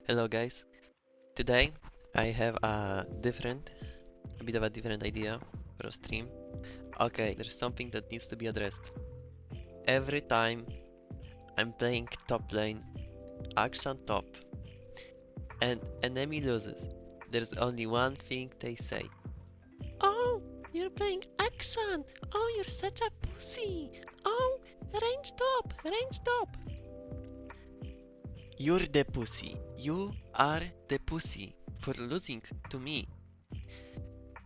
Hello guys. Today I have a bit of a different idea for a stream. Okay, there's something that needs to be addressed. Every time I'm playing top lane, Akshan top, and enemy loses, there's only one thing they say. Oh, you're playing Akshan! Oh, you're such a pussy! Oh, range top! You're the pussy. You are the pussy for losing to me.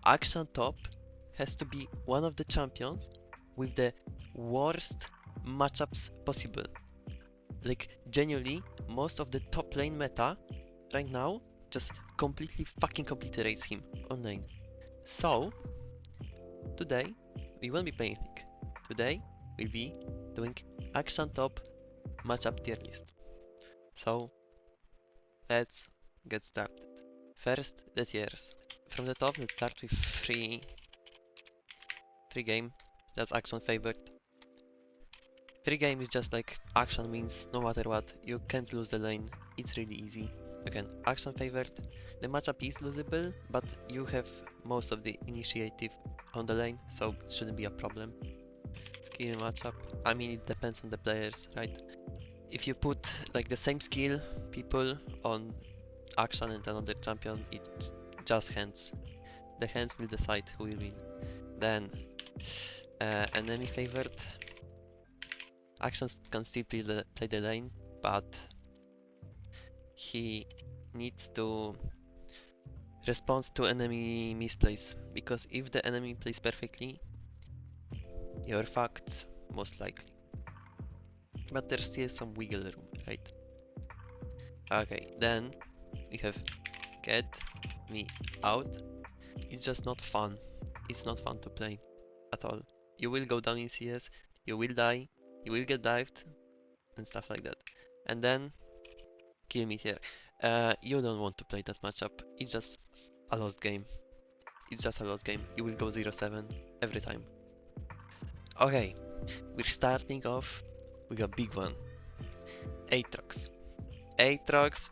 Akshan top has to be one of the champions with the worst matchups possible. Like, genuinely, most of the top lane meta right now just completely obliterates him online. So, today, we won't be playing League. Today, we'll be doing Akshan top matchup tier list. So, let's get started. First, the tiers. From the top, let's start with free game. That's Akshan favorite. Free game is just like Akshan wins no matter what. You can't lose the lane. It's really easy. Again, Akshan favored. The matchup is losable, but you have most of the initiative on the lane, so it shouldn't be a problem. Skill matchup. I mean, it depends on the players, right? If you put like the same skill people on Akshan and another champion, it just hands. The hands will decide who will win. Then, enemy favored. Akshan can still play the lane, but he needs to respond to enemy misplays, because if the enemy plays perfectly, you're fucked, most likely. But there's still some wiggle room, right? Okay, then we have Get Me Out. It's just not fun. It's not fun to play at all. You will go down in CS, you will die, you will get dived, and stuff like that. And then Kill Me here. You don't want to play that matchup. It's just a lost game. It's just a lost game. You will go 0-7 every time. Okay, we're starting off with a big one. AATROX. AATROX.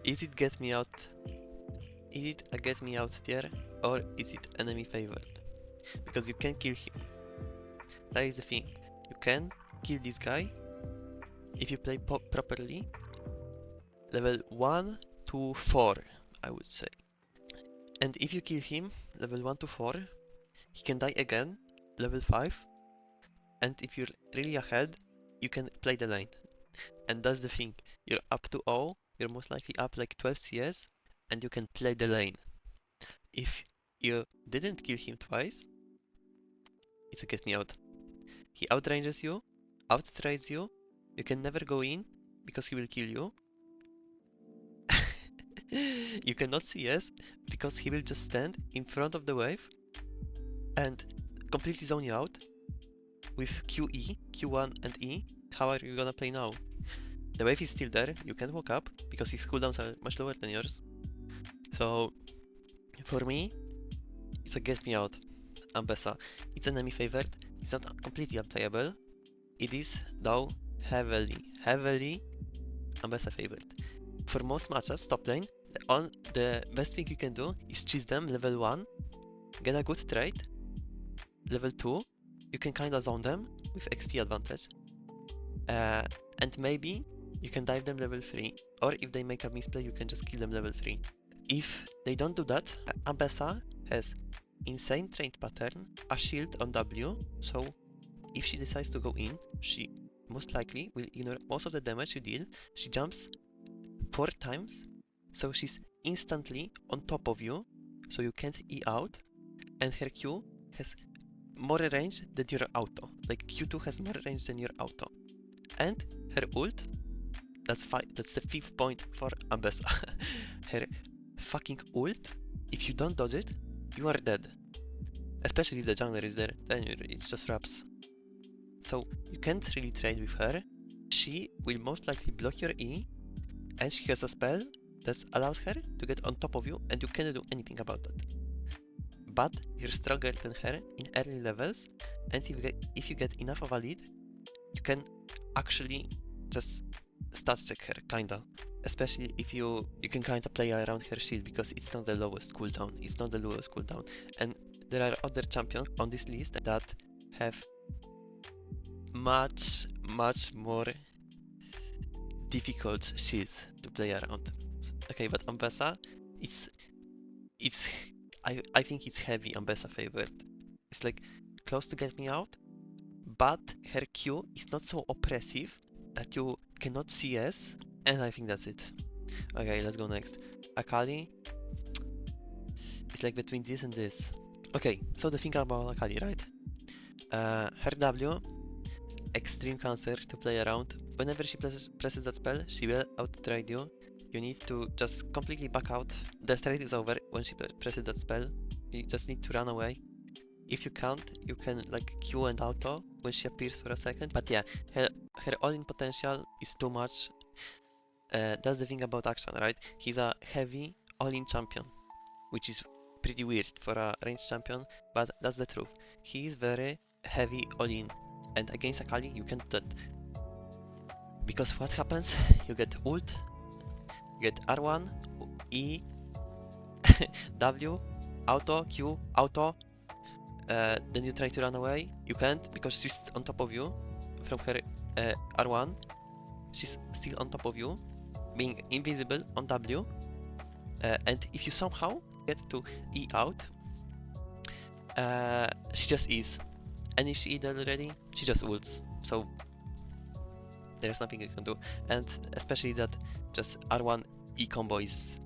Is it Get Me Out? Is it a Get Me Out tier, or is it enemy favored? Because you can kill him. That is the thing. You can kill this guy if you play properly. Level 1 to 4, I would say. And if you kill him, level 1 to 4, he can die again, level 5. And if you're really ahead, you can play the lane. And that's the thing. You're up to 0, you're most likely up like 12 CS, and you can play the lane. If you didn't kill him twice, it's a Get Me Out. He outranges you, outtrades you, you can never go in because he will kill you. You cannot CS because he will just stand in front of the wave and completely zone you out with QE, Q1 and E. How are you gonna play now? The wave is still there, you can't walk up because his cooldowns are much lower than yours. So for me, it's a Get Me Out. AMBESA. It's enemy favored, it's not completely unplayable. It is though heavily AMBESA favored. For most matchups, top lane, the best thing you can do is cheese them level 1, get a good trade, level 2, you can kinda zone them with XP advantage, and maybe you can dive them level 3, or if they make a misplay, you can just kill them level 3. If they don't do that, AMBESA has insane trade pattern, a shield on W, so if she decides to go in, she most likely will ignore most of the damage you deal. She jumps 4 times, so she's instantly on top of you, so you can't E out, and her Q has more range than your auto. Like Q2 has more range than your auto. And her ult, that's the 5th point for AMBESA. Her fucking ult, if you don't dodge it, you are dead. Especially if the jungler is there, then it's just wraps. So you can't really trade with her. She will most likely block your E, and she has a spell that allows her to get on top of you, and you cannot do anything about that. But you're stronger than her in early levels, and if you get enough of a lead, you can actually just stat check her, kinda. Especially if you can kinda play around her shield because it's not the lowest cooldown. It's not the lowest cooldown. And there are other champions on this list that have much more difficult shields to play around. Okay, but AMBESA, it's I think it's heavy AMBESA favored. It's like close to get me out, but her Q is not so oppressive that you cannot CS, and I think that's it. Okay, let's go next. AKALI. It's like between this and this. Okay, so the thing about AKALI, right? Her W, extreme cancer to play around. Whenever she presses that spell, she will out-trade you. You need to just completely back out. The trade is over when she presses that spell. You just need to run away. If you can't, you can like Q and auto when she appears for a second. But yeah, her all-in potential is too much. That's the thing about Akshan, right? He's a heavy all-in champion, which is pretty weird for a ranged champion, but that's the truth. He is very heavy all-in, and against AKALI you can't do that. Because what happens? You get ult, you get R1, E, W, auto, Q, auto, then you try to run away, you can't because she's on top of you from her R1, she's still on top of you, being invisible on W, and if you somehow get to E out, she just is, and if she is already, she just ults, so there's nothing you can do, and especially that just R1 E combo is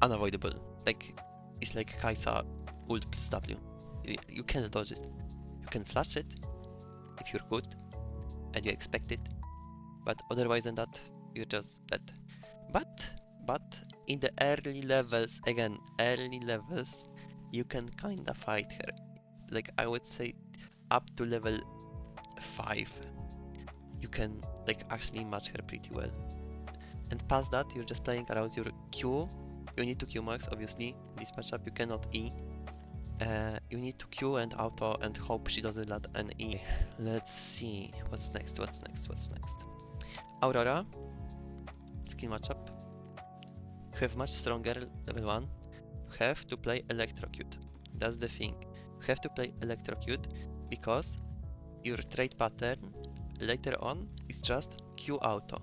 unavoidable, like it's like Kai'Sa ult plus W. You can't dodge it. You can flash it if you're good and you expect it, but otherwise than that, you're just dead. But in the early levels, again, early levels, you can kinda fight her. Like I would say, up to level 5, you can like actually match her pretty well. And past that, you're just playing around your Q. You need to Q max, obviously. In this matchup, you cannot E. You need to Q and auto and hope she doesn't let an E. Let's see. What's next? Aurora. Skill matchup. You have much stronger level 1. You have to play Electrocute. That's the thing. You have to play Electrocute because your trade pattern later on is just Q auto.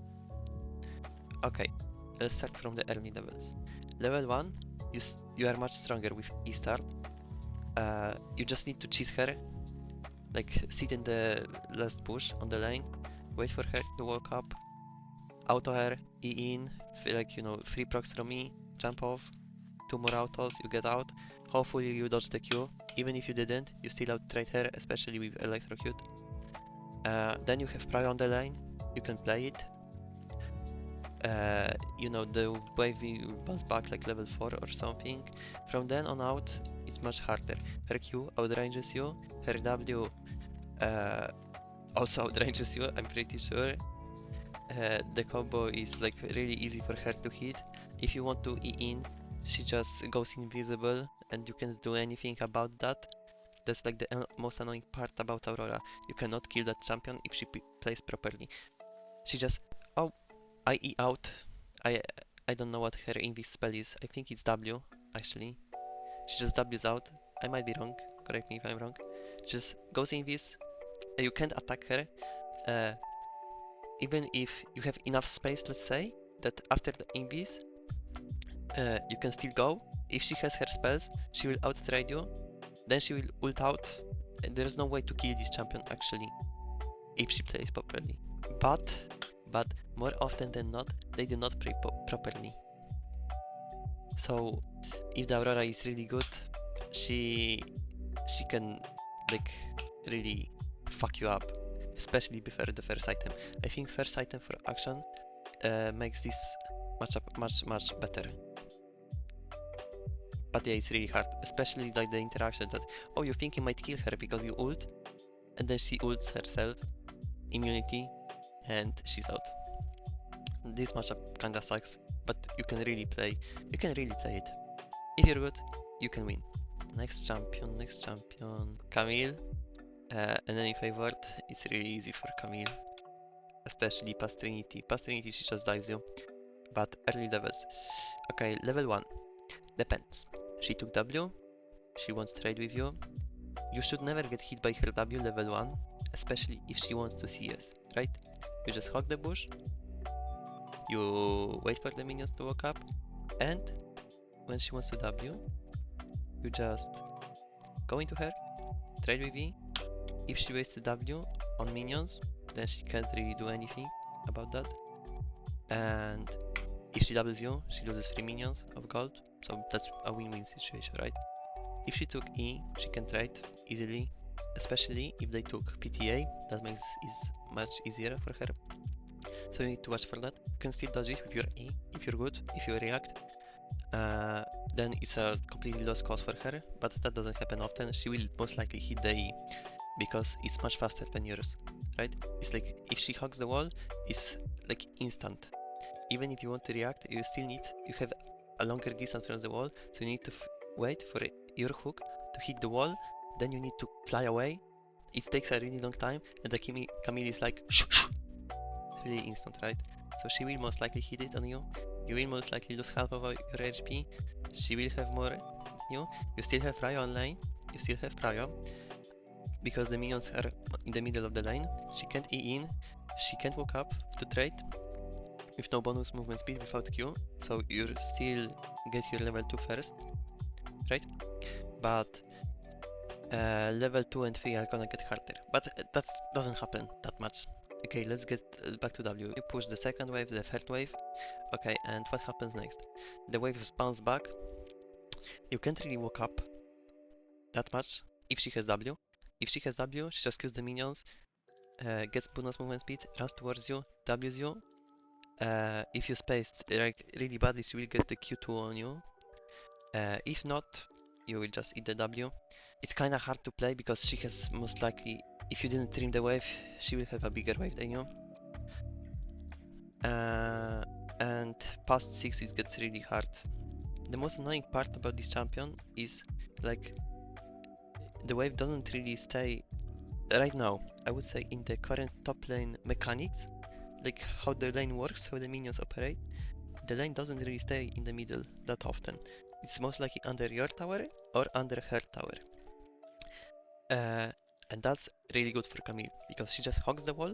Okay, let's start from the early levels. Level 1, you are much stronger with E-Start. You just need to cheese her, like sit in the last push on the lane, wait for her to walk up, auto her, E in, like you know, 3 procs from me, jump off, 2 more autos, you get out, hopefully you dodge the Q, even if you didn't, you still out-trade her, especially with Electrocute. Then you have Pry on the lane, you can play it. You know, the wave will bounce back like level 4 or something. From then on out, it's much harder. Her Q outranges you, her W also outranges you, I'm pretty sure. The combo is like really easy for her to hit. If you want to E in, she just goes invisible and you can't do anything about that. That's like the most annoying part about Aurora. You cannot kill that champion if she plays properly. She just, oh, I E out. I don't know what her invis spell is. I think it's W, actually. She just W's out. I might be wrong. Correct me if I'm wrong. She just goes invis. You can't attack her. Even if you have enough space, let's say, that after the invis, you can still go. If she has her spells, she will out-trade you. Then she will ult out. And there's no way to kill this champion, actually, if she plays properly. But more often than not, they do not play properly. So if the Aurora is really good, she can like really fuck you up, especially before the first item. I think first item for Akshan makes this matchup much better. But yeah, it's really hard, especially like the interaction that, oh, you think you might kill her because you ult, and then she ults herself, immunity, and she's out. This matchup kinda sucks, but you can really play it. If you're good, you can win. Next champion, CAMILLE. Enemy favorite, it's really easy for CAMILLE. especially past Trinity. Past Trinity she just dives you, but early levels. Okay, level 1. Depends. She took W, she wants to trade with you. You should never get hit by her W level 1, especially if she wants to CS, right? You just hug the bush, you wait for the minions to walk up, and when she wants to W, you just go into her, trade with E. If she wastes the W on minions, then she can't really do anything about that. And if she doubles you, she loses 3 minions of gold, so that's a win-win situation, right? If she took E, she can trade easily, especially if they took PTA, that makes it much easier for her. So you need to watch for that. You can still dodge it with your E if you're good, if you react. Then it's a completely lost cause for her, but that doesn't happen often. She will most likely hit the E because it's much faster than yours, right? It's like if she hugs the wall, it's like instant. Even if you want to react, you have a longer distance from the wall, so you need to wait for your hook to hit the wall, then you need to fly away. It takes a really long time, and the Camille is like really instant, right? So she will most likely hit it on you. You will most likely lose half of your HP. She will have more you. You still have Ryo online. You still have Ryo. Because the minions are in the middle of the lane. She can't E in. She can't walk up to trade with no bonus movement speed without Q. So you still get your level 2 first, right? But level 2 and 3 are gonna get harder. But that doesn't happen that much. Okay, let's get back to W. You push the second wave, the third wave. Okay, and what happens next? The waves bounce back. You can't really walk up that much if she has W. If she has W, she just kills the minions, gets bonus movement speed, runs towards you, Ws you. If you spaced like really badly, she will get the Q2 on you. If not, you will just eat the W. It's kinda hard to play because she has most likely, if you didn't trim the wave, she will have a bigger wave than you. And past 6 it gets really hard. The most annoying part about this champion is like the wave doesn't really stay right now. I would say in the current top lane mechanics, like how the lane works, how the minions operate, the lane doesn't really stay in the middle that often. It's most likely under your tower or under her tower. And that's really good for Camille because she just hogs the wall,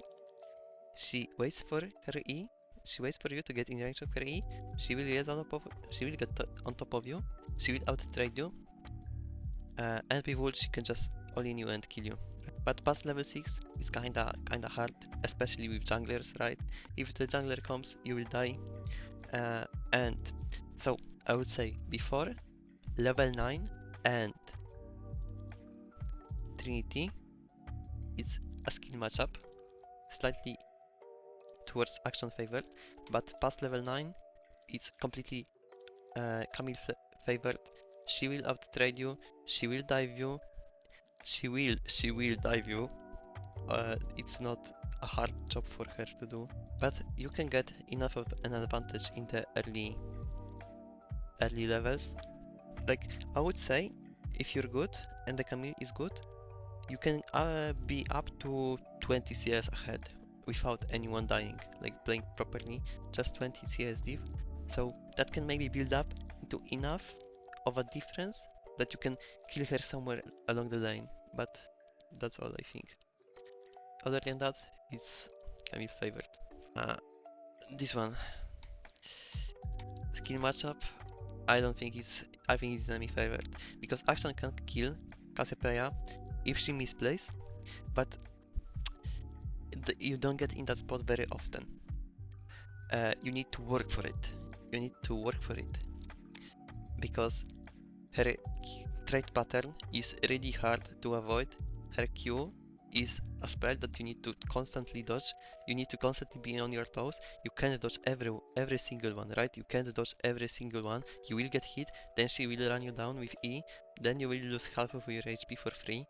she waits for her E, she waits for you to get in range of her E, she will get on top of you, she will out-trade you, and with ult she can just all-in you and kill you. But past level 6 is kinda hard, especially with junglers, right? If the jungler comes, you will die. And so I would say before level 9 and Trinity, it's a skill matchup, slightly towards Akshan favored, but past level 9, it's completely Camille favored. She will out-trade you, she will dive you, she will dive you. It's not a hard job for her to do, but you can get enough of an advantage in the early levels. Like I would say, if you're good and the Camille is good, you can be up to 20 CS ahead without anyone dying, like playing properly, just 20 CS div. So that can maybe build up into enough of a difference that you can kill her somewhere along the lane, but that's all I think. Other than that, it's Camille favored. This one, skill matchup, I think it's enemy favored because Akshan can kill Cassiopeia if she misplays, but you don't get in that spot very often. You need to work for it. Because her trade pattern is really hard to avoid. Her Q is a spell that you need to constantly dodge. You need to constantly be on your toes. You can't dodge every single one, right? You can't dodge every single one. You will get hit, then she will run you down with E, then you will lose half of your HP for free,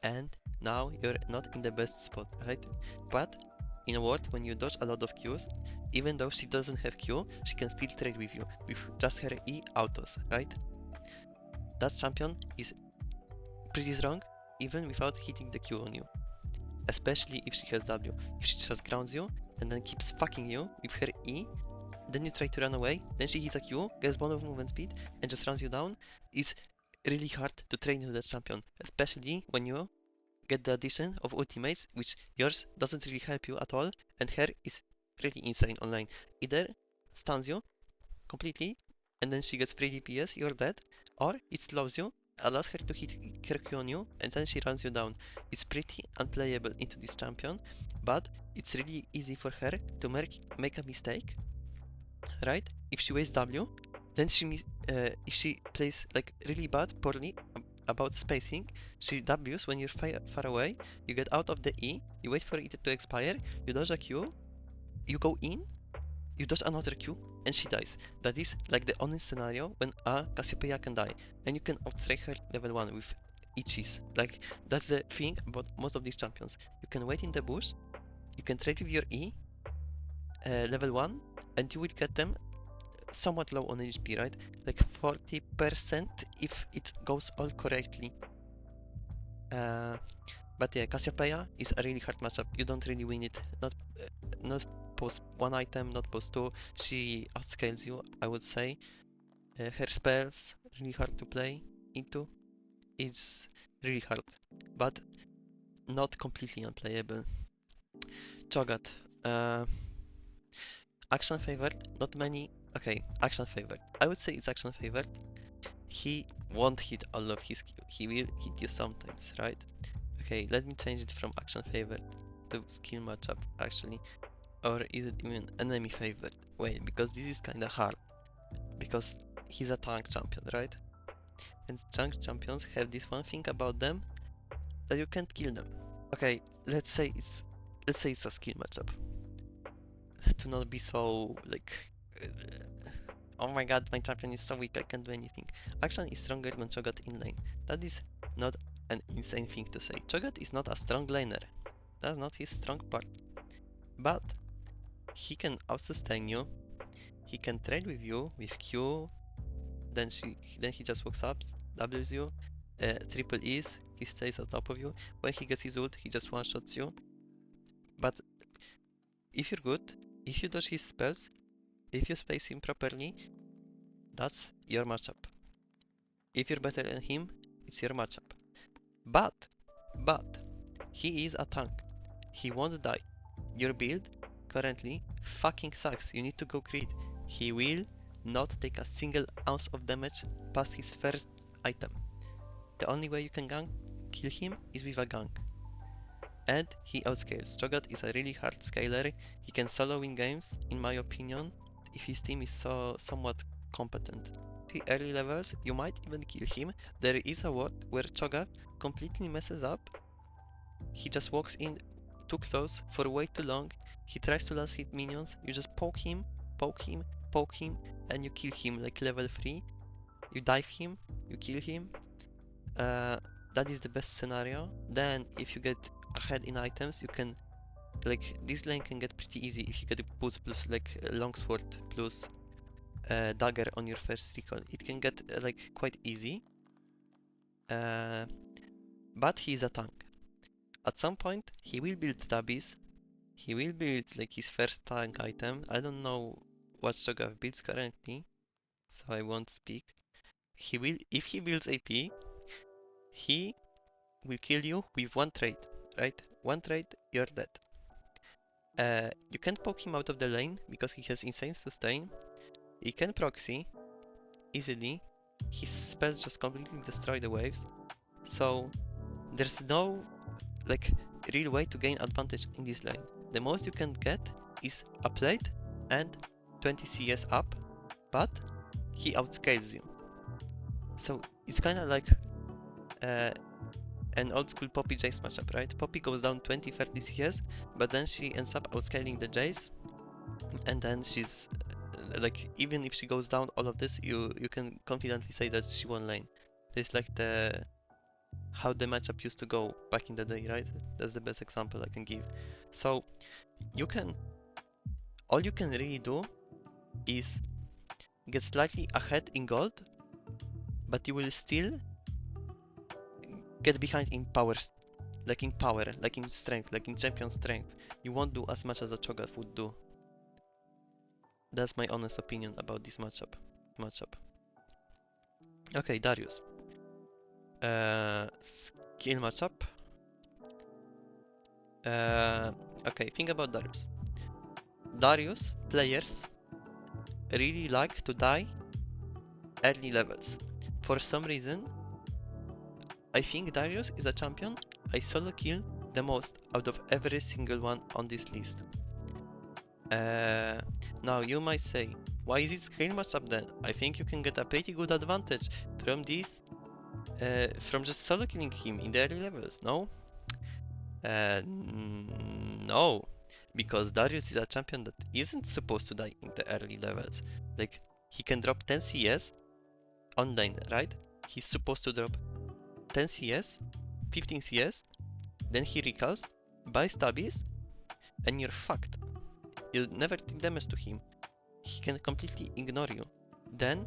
and now you're not in the best spot, right? But in a world when you dodge a lot of Qs, even though she doesn't have Q, she can still trade with you with just her E autos, right? That champion is pretty strong even without hitting the Q on you. Especially if she has W. If she just grounds you, and then keeps fucking you with her E, then you try to run away, then she hits a Q, gets bonus movement speed, and just runs you down, is really hard to train with that champion, especially when you get the addition of ultimates, which yours doesn't really help you at all, and her is really insane online. Either stuns you completely, and then she gets free DPS, you're dead, or it slows you, allows her to hit her Q on you, and then she runs you down. It's pretty unplayable into this champion, but it's really easy for her to make a mistake, right? If she wastes W, then if she plays like really bad, poorly about spacing, she W's when you're far away, you get out of the E, you wait for it to expire, you dodge a Q, you go in, you dodge another Q, and she dies. That is like the only scenario when a Cassiopeia can die, and you can outtry her level 1 with Ichis. Like, that's the thing about most of these champions. You can wait in the bush, you can trade with your E, level 1, and you will get them somewhat low on HP, right? Like 40% if it goes all correctly. But yeah, Cassiopeia is a really hard matchup. You don't really win it. Not post 1 item, not post 2. She outscales you, I would say. Her spells, really hard to play into. It's really hard, but not completely unplayable. CHO'GATH. Akshan favored, not many. Okay, Akshan favored. I would say it's Akshan favored. He won't hit all of his Q. He will hit you sometimes, right? Okay, let me change it from Akshan favored to skill matchup actually. Or is it even enemy favored? Wait, because this is kinda hard. Because he's a tank champion, right? And tank champions have this one thing about them that you can't kill them. Okay, let's say it's a skill matchup. To not be so like oh my god, my champion is so weak, I can't do anything. Akshan is stronger than CHO'GATH in lane. That is not an insane thing to say. CHO'GATH is not a strong laner. That's not his strong part. But he can out-sustain you. He can trade with you with Q. Then he just walks up, W's you, triple E's, he stays on top of you. When he gets his ult, he just one-shots you. But if you're good, if you dodge his spells, if you space him properly, that's your matchup. If you're better than him, it's your matchup. But he is a tank. He won't die. Your build currently fucking sucks. You need to go crit. He will not take a single ounce of damage past his first item. The only way you can kill him is with a gank. And he outscales. CHO'GATH is a really hard scaler. He can solo win games, in my opinion, if his team is somewhat competent. The early levels, you might even kill him. There is a ward where CHO'GATH completely messes up. He just walks in too close for way too long. He tries to last hit minions. You just poke him, and you kill him like level 3. You dive him, you kill him. That is the best scenario. Then if you get ahead in items, you can like this lane can get pretty easy if you get a boost plus like longsword plus dagger on your first recall. It can get like quite easy. But he is a tank. At some point he will build tabbies. He will build like his first tank item. I don't know what CHO'GATH builds currently, so I won't speak. If he builds AP, he will kill you with one trade, right? One trade, you're dead. You can't poke him out of the lane because he has insane sustain. He can proxy easily. His spells just completely destroy the waves. So there's no like real way to gain advantage in this lane. The most you can get is a plate and 20 CS up, but he outscales you. So it's kind of like an old school Poppy JAYCE matchup, right? Poppy goes down 20-30 CS, but then she ends up outscaling the JAYCE, and then she's like, even if she goes down all of this, you can confidently say that she won lane. This is like how the matchup used to go back in the day, right? That's the best example I can give. So all you can really do is get slightly ahead in gold, but you will still get behind in powers. lacking power, lacking strength, lacking champion strength. You won't do as much as a CHO'GATH would do. That's my honest opinion about this matchup. Okay, Darius. Skill matchup. Okay, think about Darius. Darius players really like to die early levels. For some reason, I think Darius is a champion I solo kill the most out of every single one on this list. Now you might say, why is it skill matchup then? I think you can get a pretty good advantage from this, from just solo killing him in the early levels, no? No, because Darius is a champion that isn't supposed to die in the early levels. Like, he can drop 10 CS online, right? He's supposed to drop 10 CS, 15 CS, then he recalls, buys stabbies, and you're fucked. You'll never take damage to him. He can completely ignore you. Then,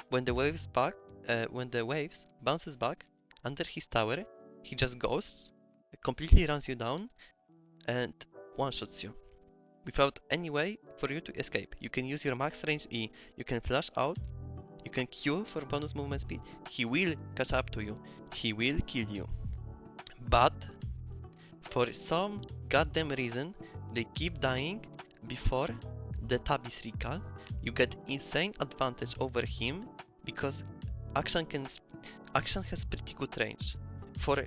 when the waves bounces back under his tower, he just ghosts, completely runs you down, and one-shots you. Without any way for you to escape. You can use your max range E, you can flash out, you can Q for bonus movement speed, he will catch up to you, he will kill you. But, for some goddamn reason, they keep dying before the tab is recall. You get insane advantage over him because Akshan has pretty good range for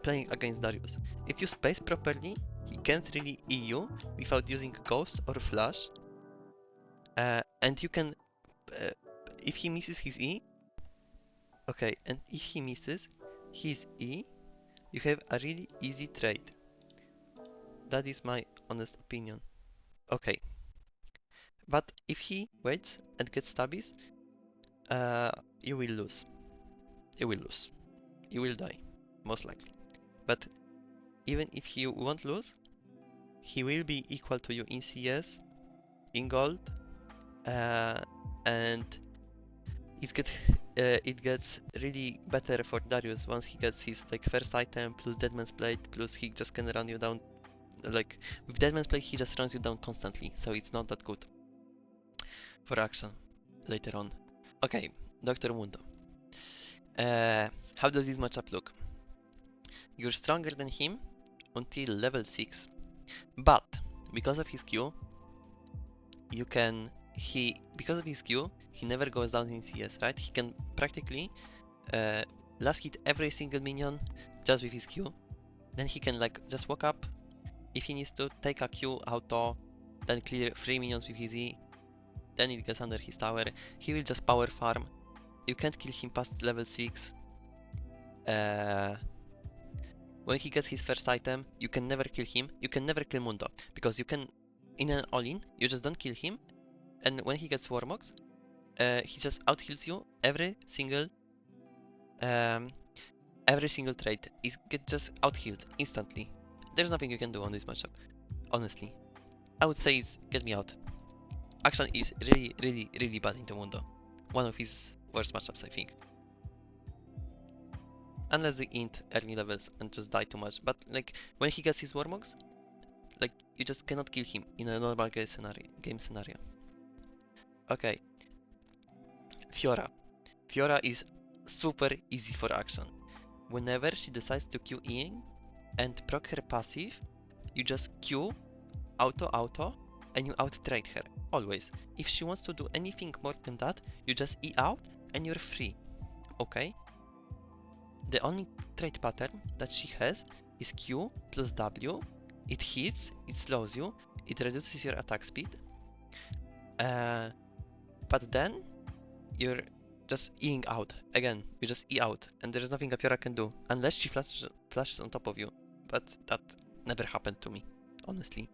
playing against Darius. If you space properly, he can't really E you without using Ghost or Flash. And you can, if he misses his E, okay, and if he misses his E, you have a really easy trade. That is my honest opinion. Okay. But if he waits and gets stabbies, you will lose. You will lose. You will die, most likely. But even if you won't lose, he will be equal to you in CS, in gold, and it gets really better for Darius once he gets his like first item plus Deadman's Blade, plus he just can run you down. Like with Deadman's Blade, he just runs you down constantly, so it's not that good for Akshan later on. Okay, DR.MUNDO. How does this matchup look? You're stronger than him until level 6, but because of his Q, he never goes down in CS, right? He can practically last hit every single minion just with his Q. Then he can like just walk up, if he needs to, take a Q auto, then clear 3 minions with his E, then it gets under his tower. He will just power farm. You can't kill him past level 6. When he gets his first item, you can never kill him. You can never kill Mundo, because you can, in an all-in, you just don't kill him, and when he gets Warmox, he just out-heals you every single trade. He gets just out-healed instantly. There's nothing you can do on this matchup, honestly. I would say it's get me out. Akshan is really bad into Mundo. One of his worst matchups, I think. Unless they int early levels and just die too much. But like when he gets his Warmox, like you just cannot kill him in a normal game scenario. Okay. FIORA. FIORA is super easy for Akshan. Whenever she decides to Q in and proc her passive, you just Q, auto, and you out-trade her, always. If she wants to do anything more than that, you just E out and you're free, okay? The only trade pattern that she has is Q plus W. It hits, it slows you, it reduces your attack speed. But then, you're just E-ing out. Again, you just E out, and there's nothing a FIORA can do, unless she flashes on top of you. But that never happened to me, honestly.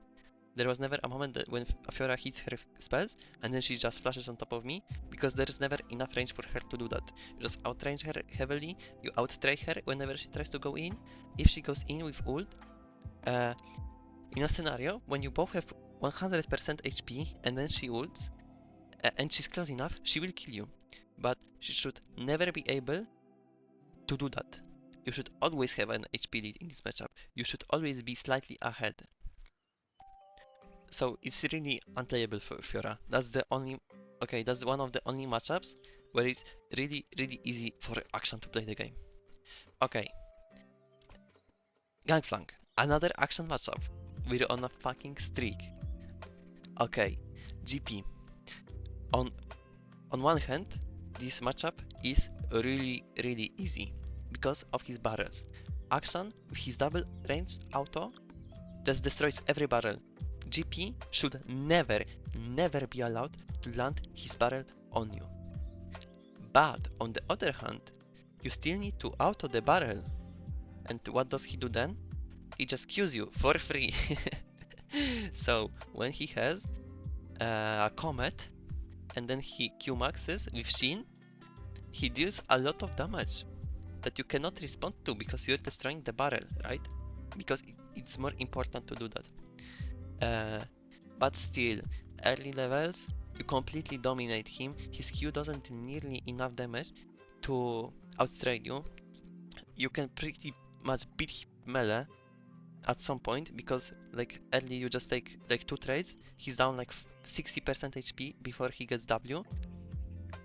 There was never a moment that when a FIORA hits her spells, and then she just flashes on top of me, because there's never enough range for her to do that. You just outrange her heavily, you out-trade her whenever she tries to go in. If she goes in with ult, in a scenario when you both have 100% HP and then she ults, and she's close enough, she will kill you. But she should never be able to do that. You should always have an HP lead in this matchup. You should always be slightly ahead. So it's really unplayable for FIORA. That's the only, okay, that's one of the only matchups where it's really easy for Akshan to play the game. Okay. GANGPLANK, another Akshan matchup. We're on a fucking streak. Okay, GP. On one hand, this matchup is really easy because of his barrels. Akshan, with his double range auto, just destroys every barrel. GP should never be allowed to land his barrel on you. But on the other hand, you still need to auto the barrel. And what does he do then? He just Qs you for free. So when he has a Comet and then he Q maxes with Shin, he deals a lot of damage that you cannot respond to because you're destroying the barrel, right? Because it's more important to do that. But still, early levels, you completely dominate him. His Q doesn't do nearly enough damage to outstride you. You can pretty much beat him melee at some point because like early you just take like 2 trades, he's down like 60% HP before he gets W,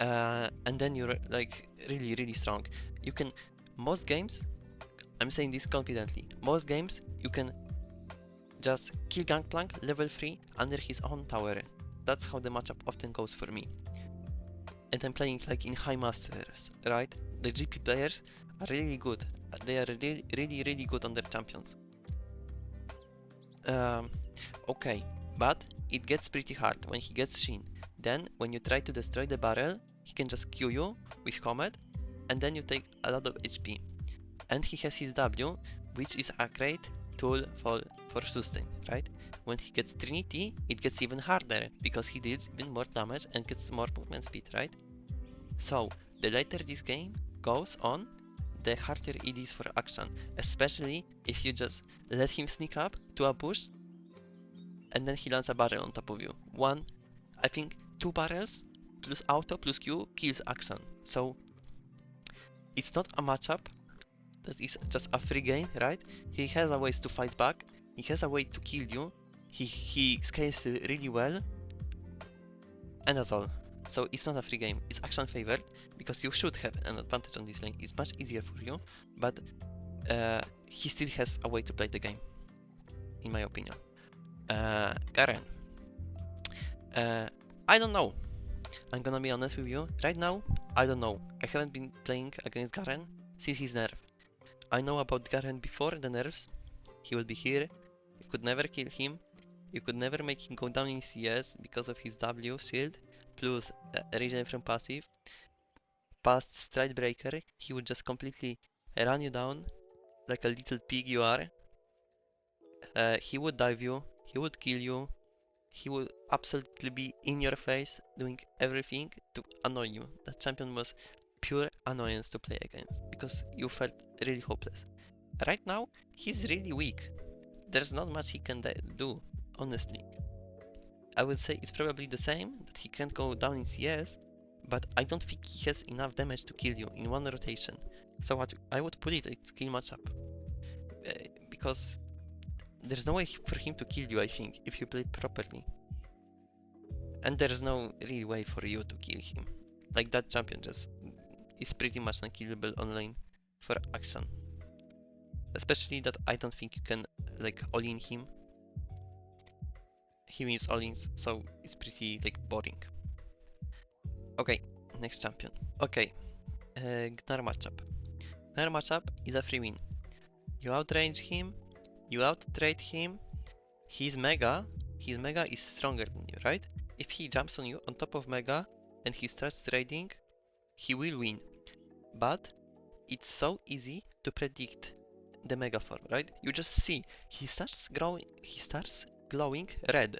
and then you're like really strong. You can, most games, I'm saying this confidently, most games you can just kill GANGPLANK level 3 under his own tower. That's how the matchup often goes for me. And I'm playing like in high masters, right? The GP players are really good. They are really good on their champions. Okay, but it gets pretty hard when he gets Shin. Then when you try to destroy the barrel, he can just Q you with Comet, and then you take a lot of HP. And he has his W, which is a great tool for sustain, right? When he gets Trinity, it gets even harder because he deals even more damage and gets more movement speed, right? So the later this game goes on, the harder it is for Akshan, especially if you just let him sneak up to a bush and then he lands a barrel on top of you. I think 2 barrels plus auto plus Q kills Akshan. So it's not a matchup that is just a free game, right? He has a ways to fight back, he has a way to kill you, he scales really well, and that's all. So it's not a free game, it's Akshan favored, because you should have an advantage on this lane, it's much easier for you, but he still has a way to play the game, in my opinion. Garen. I don't know. I'm gonna be honest with you, right now, I don't know. I haven't been playing against Garen since his nerf. I know about Garen before the nerfs. He will be here, you could never kill him, you could never make him go down in CS because of his W shield, plus regen from passive. Past Stride Breaker, he would just completely run you down like a little pig you are. He would dive you, he would kill you, he would absolutely be in your face doing everything to annoy you. That champion was pure annoyance to play against because you felt really hopeless. Right now, he's really weak. There's not much he can do, honestly. I would say it's probably the same, that he can't go down in CS, but I don't think he has enough damage to kill you in one rotation. So what I would put it at skill matchup. Because there's no way for him to kill you, I think, if you play properly. And there's no real way for you to kill him. Like that champion just is pretty much unkillable on lane for Akshan. Especially that I don't think you can like all-in him. He wins all-ins, so it's pretty like boring. Okay, next champion. Okay, GNAR matchup. GNAR matchup is a free win. You outrange him, you out-trade him. His Mega is stronger than you, right? If he jumps on you on top of Mega and he starts trading, he will win. But it's so easy to predict the Mega form, right? You just see he starts glowing red.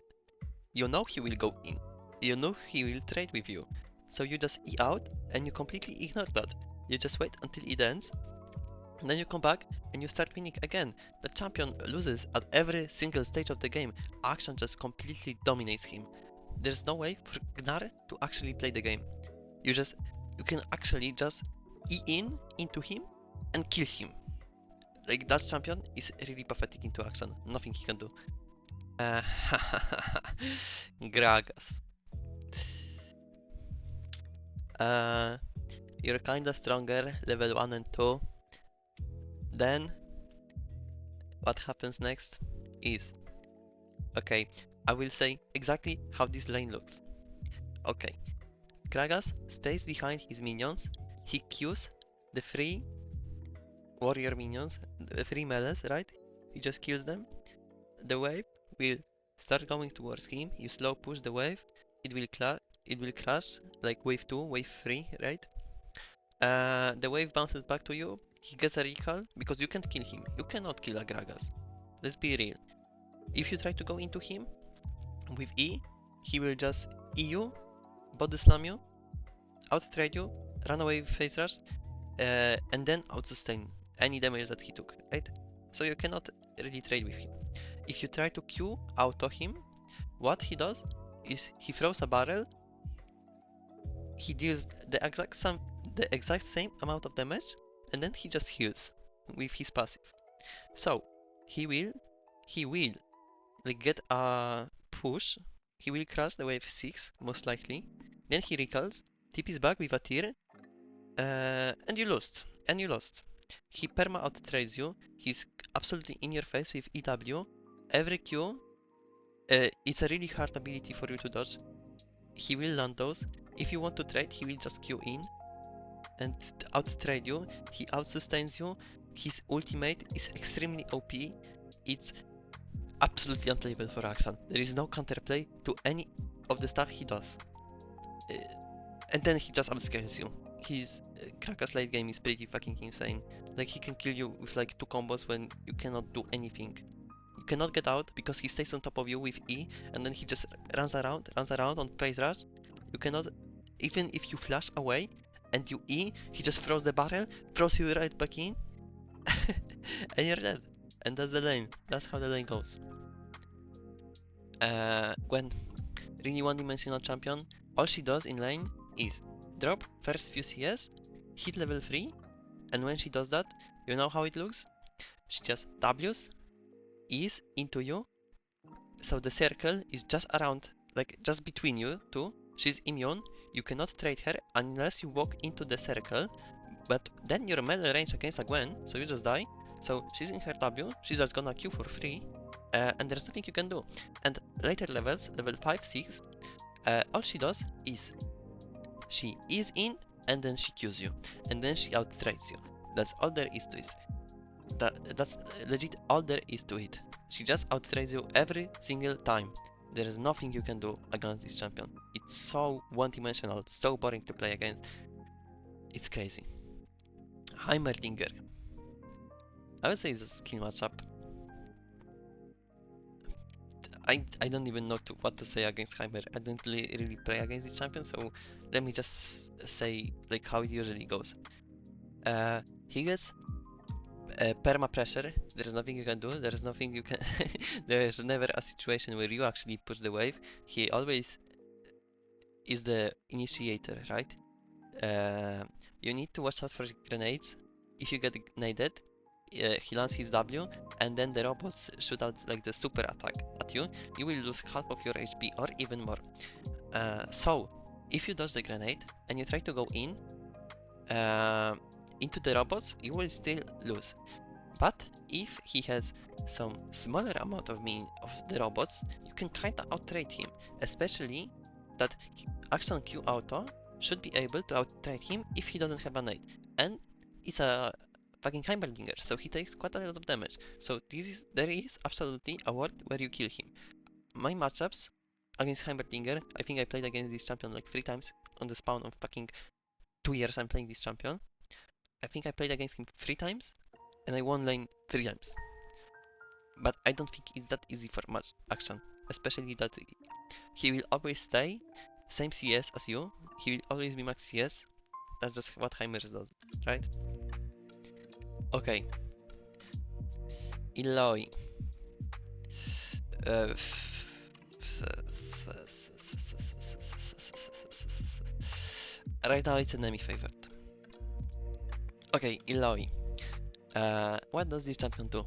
You know he will go in. You know he will trade with you. So you just E out and you completely ignore that. You just wait until it ends. And then you come back and you start winning again. The champion loses at every single stage of the game. Akshan just completely dominates him. There's no way for GNAR to actually play the game. You can actually just E into him and kill him. like Dutch champion is really pathetic into action. Nothing he can do. Gragas. You're kinda stronger, level 1 and 2. Then, what happens next is, okay, I will say exactly how this lane looks. Okay, Gragas stays behind his minions, he queues the 3 warrior minions, the 3 melees, right? He just kills them. The wave will start going towards him, you slow push the wave, it will crash, like wave 2, wave 3, right? The wave bounces back to you, he gets a recall, because you can't kill him, you cannot kill a Gragas. Let's be real. If you try to go into him with E, he will just E you, body slam you, out-trade you, run away with phase rush, and then out-sustain any damage that he took, right? So you cannot really trade with him. If you try to Q auto him, what he does is he throws a barrel, he deals the exact same amount of damage, and then he just heals with his passive. So he will like get a push, he will crash the wave 6 most likely, then he recalls, TP's back with a tier, and you lost. He perma out trades you, he's absolutely in your face with EW, every Q, it's a really hard ability for you to dodge. He will land those. If you want to trade, he will just Q in and out trade you. He out sustains you. His ultimate is extremely OP. It's absolutely unplayable for Akshan. There is no counterplay to any of the stuff he does. And then he just outscales you. His Krakas late game is pretty fucking insane. Like he can kill you with like 2 combos when you cannot do anything. You cannot get out because he stays on top of you with E, and then he just runs around on phase rush. You cannot, even if you flash away and you E, he just throws the barrel, throws you right back in, and you're dead. And that's the lane. That's how the lane goes. Gwen, really one-dimensional champion. All she does in lane is drop first few CS, hit level 3, and when she does that, you know how it looks? She just W's, E's into you, so the circle is just around, like just between you two. She's immune, you cannot trade her unless you walk into the circle, but then you're melee range against a Gwen, so you just die. So she's in her W, she's just gonna Q for free, and there's nothing you can do. And later levels, level 5, 6, all she does is she is in and then she Qs you, and then she out trades you. That's all there is to it. That's legit all there is to it. She just out trades you every single time. There is nothing you can do against this champion. It's so one-dimensional, so boring to play against. It's crazy. HEIMERDINGER. I would say it's a skill matchup. I don't even know what to say against Heimer. I don't really play against this champion, so let me just say like how it usually goes. He gets perma pressure. There is nothing you can do. There is nothing you can. There is never a situation where you actually push the wave. He always is the initiator, right? You need to watch out for grenades. If you get grenaded, he lands his W, and then the robots shoot out like the super attack at you. You will lose half of your HP or even more. So, if you dodge the grenade and you try to go in into the robots, you will still lose. But if he has some smaller amount of the robots, you can kinda out-trade him, especially that Akshan Q auto should be able to out-trade him if he doesn't have a nade. And it's a fucking HEIMERDINGER, so he takes quite a lot of damage. So there is absolutely a world where you kill him. My matchups against HEIMERDINGER, I think I played against this champion like 3 times on the spawn of fucking 2 years I'm playing this champion. I think I played against him 3 times, and I won lane 3 times. But I don't think it's that easy for much Akshan, especially that he will always stay same CS as you, he will always be max CS. That's just what Heimers does, right? Okay. ILLAOI. Right now it's enemy favored. Okay, ILLAOI. What does this champion do?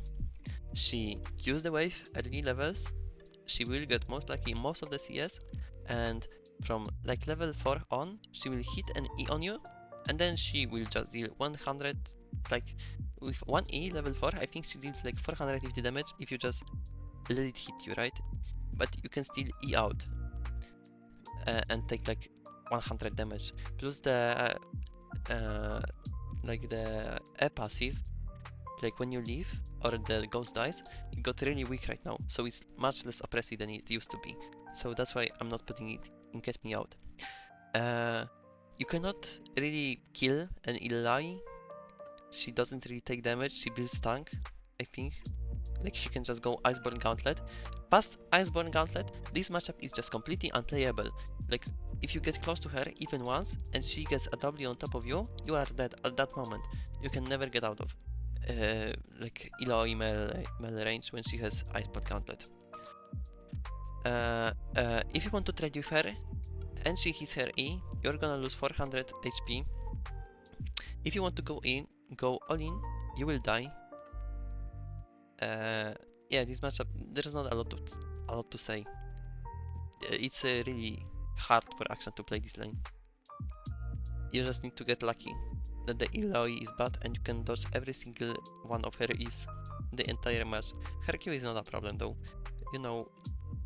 She Qs the wave at any levels, she will get most likely most of the CS, and from like level 4 on, she will hit an E on you, and then she will just deal 100, like with 1 E level 4, I think she deals like 450 damage if you just let it hit you, right? But you can still E out and take like 100 damage, plus the like the E passive, like when you leave or the ghost dies, it got really weak right now, so it's much less oppressive than it used to be. So that's why I'm not putting it in Get Me Out. You cannot really kill an ILLAOI. She doesn't really take damage, she builds tank, I think. Like she can just go Iceborne Gauntlet. Past Iceborne Gauntlet, this matchup is just completely unplayable. Like if you get close to her even once and she gets a W on top of you, you are dead at that moment. You can never get out of like ILLAOI melee range when she has Iceborne Gauntlet. If you want to trade with her and she hits her E, you're gonna lose 400 HP. If you want to go all in, you will die. Yeah, this matchup, there's not a lot to say. It's really hard for Akshan to play this lane. You just need to get lucky that the ILLAOI is bad and you can dodge every single one of her E's the entire match. Her Q is not a problem though. You know,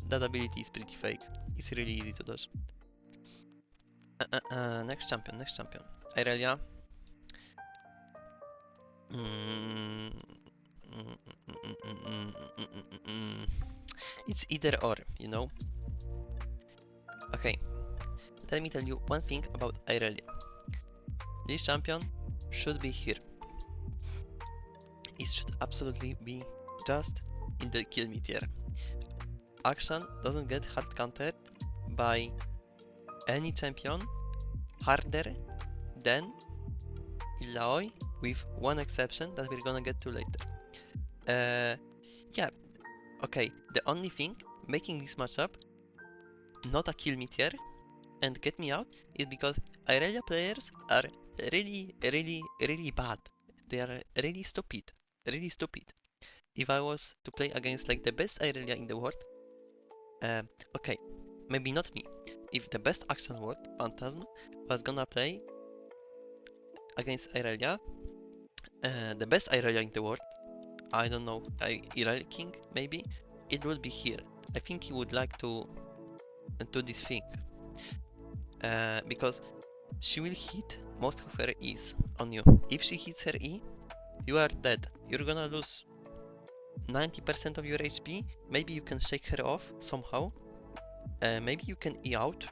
that ability is pretty fake. It's really easy to dodge. Next champion. IRELIA. It's either or, you know? Okay, let me tell you one thing about IRELIA. This champion should be here. It should absolutely be just in the kill me tier. Akshan doesn't get hard countered by any champion harder than ILLAOI, with one exception that we're gonna get to later. Yeah, okay, the only thing making this matchup not a kill me tier and get me out is because IRELIA players are really bad. They are really stupid. If I was to play against like the best IRELIA in the world, okay, maybe not me. If the best Akshan world, Phantasm, was gonna play against IRELIA, the best IRELIA in the world, I don't know, Irelia King maybe, it would be here. I think he would like to do this thing. Because she will hit most of her E's on you. If she hits her E, you are dead. You're gonna lose 90% of your HP. Maybe you can shake her off somehow. Maybe you can E out,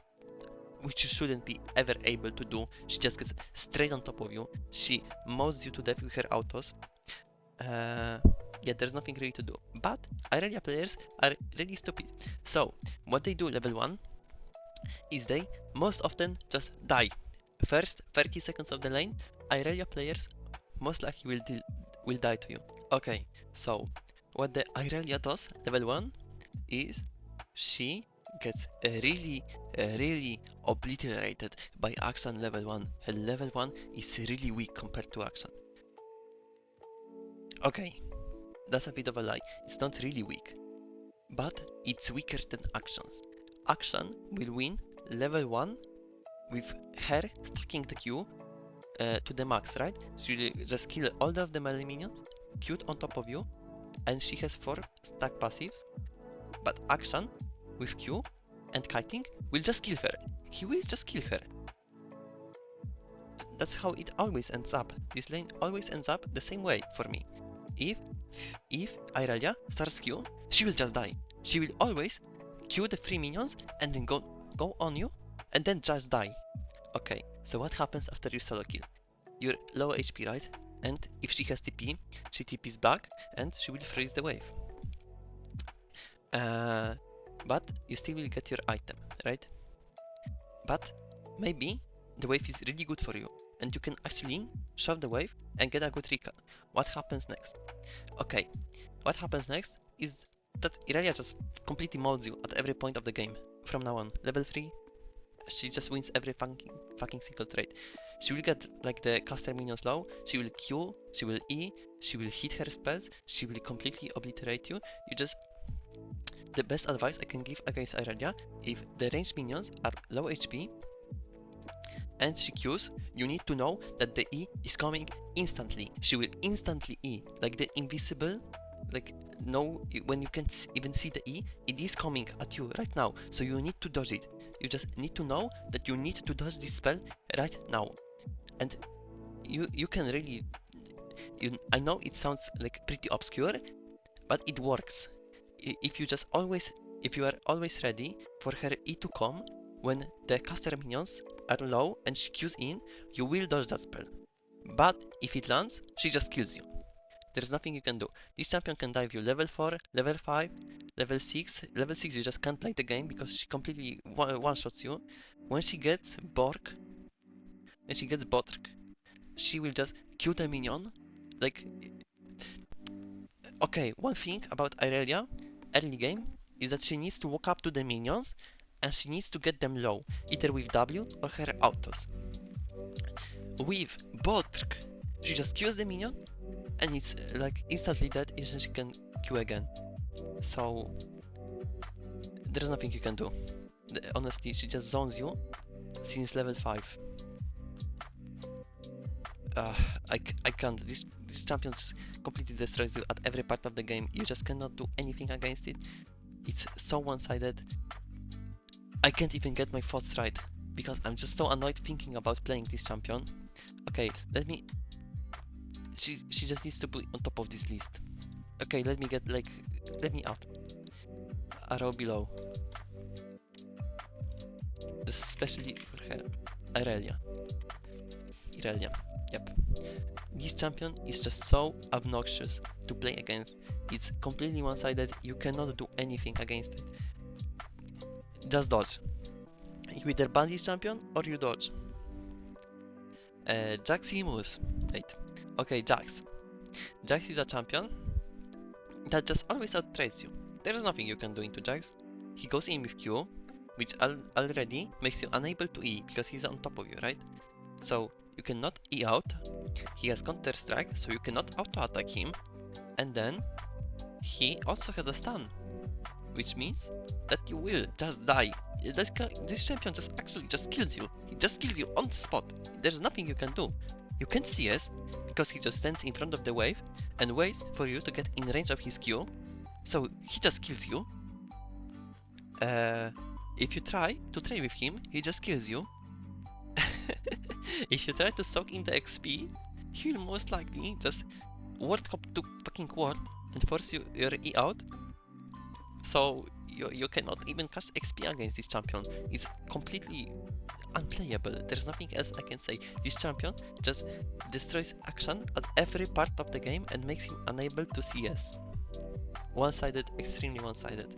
which you shouldn't be ever able to do. She just gets straight on top of you. She mows you to death with her autos. Yeah, there's nothing really to do. But IRELIA players are really stupid. So, what they do level 1 is they most often just die. First 30 seconds of the lane, IRELIA players most likely will die to you. Okay, so what the IRELIA does level 1 is she gets really obliterated by Akshan level 1. Her level 1 is really weak compared to Akshan. Okay, that's a bit of a lie. It's not really weak, but it's weaker than Akshan's. Akshan will win level 1 with her stacking the Q to the max, right? She will just kill all of the melee minions, Q'd on top of you, and she has 4 stack passives. But Akshan with Q and kiting will just kill her. He will just kill her. That's how it always ends up. This lane always ends up the same way for me. If IRELIA starts Q, she will just die. She will always Q the 3 minions and then go on you and then just die. Okay, so what happens after you solo kill? You're low HP, right? And if she has TP, she TPs back and she will freeze the wave. But you still will get your item, right? But maybe the wave is really good for you and you can actually shove the wave and get a good recall. What happens next? Okay, what happens next is that IRELIA just completely molds you at every point of the game. From now on, level 3, she just wins every fucking single trade. She will get like the caster minions low, she will Q, she will E, she will hit her spells, she will completely obliterate you. You just... The best advice I can give against Irelia, if the ranged minions are low HP and she Qs, you need to know that the E is coming instantly. She will instantly E, like the invisible, like no, when you can't even see the E, it is coming at you right now, so you need to dodge it. You just need to know that you need to dodge this spell right now. And you can really... I know it sounds like pretty obscure, but it works. If you are always ready for her E to come when the caster minions are low and she Qs in, you will dodge that spell. But if it lands, she just kills you. There's nothing you can do. This champion can dive you level 4, level 5, level 6. Level 6 you just can't play the game because she completely one-shots you. When she gets Bork, she will just kill the minion. Like... Okay, one thing about Irelia, early game, is that she needs to walk up to the minions and she needs to get them low, either with W or her autos. With Boltrk, she just kills the minion and it's like instantly dead and she can Q again. So there's nothing you can do. Honestly, she just zones you since level 5. I can't. This champion just completely destroys you at every part of the game. You just cannot do anything against it. It's so one-sided. I can't even get my thoughts right because I'm just so annoyed thinking about playing this champion. Okay, let me... She just needs to be on top of this list. Okay, let me up. Arrow below. Just especially for her. Irelia. Yep. This champion is just so obnoxious to play against. It's completely one-sided. You cannot do anything against it. Just dodge. You either ban this champion or you dodge. Jaximus. Wait. Okay, Jax. Jax is a champion that just always outtrades you. There is nothing you can do into Jax. He goes in with Q, which already makes you unable to E because he's on top of you, right? So you cannot E out. He has counter strike, so you cannot auto attack him. And then he also has a stun, which means that you will just die. This champion just actually just kills you. He just kills you on the spot. There's nothing you can do. You can't CS because he just stands in front of the wave and waits for you to get in range of his Q. So he just kills you. If you try to trade with him, he just kills you. If you try to soak in the XP, he'll most likely just ward hop to fucking ward and force your E out. So you cannot even cast XP against this champion. It's completely unplayable. There's nothing else I can say. This champion just destroys Akshan at every part of the game and makes him unable to CS. One-sided, extremely one-sided.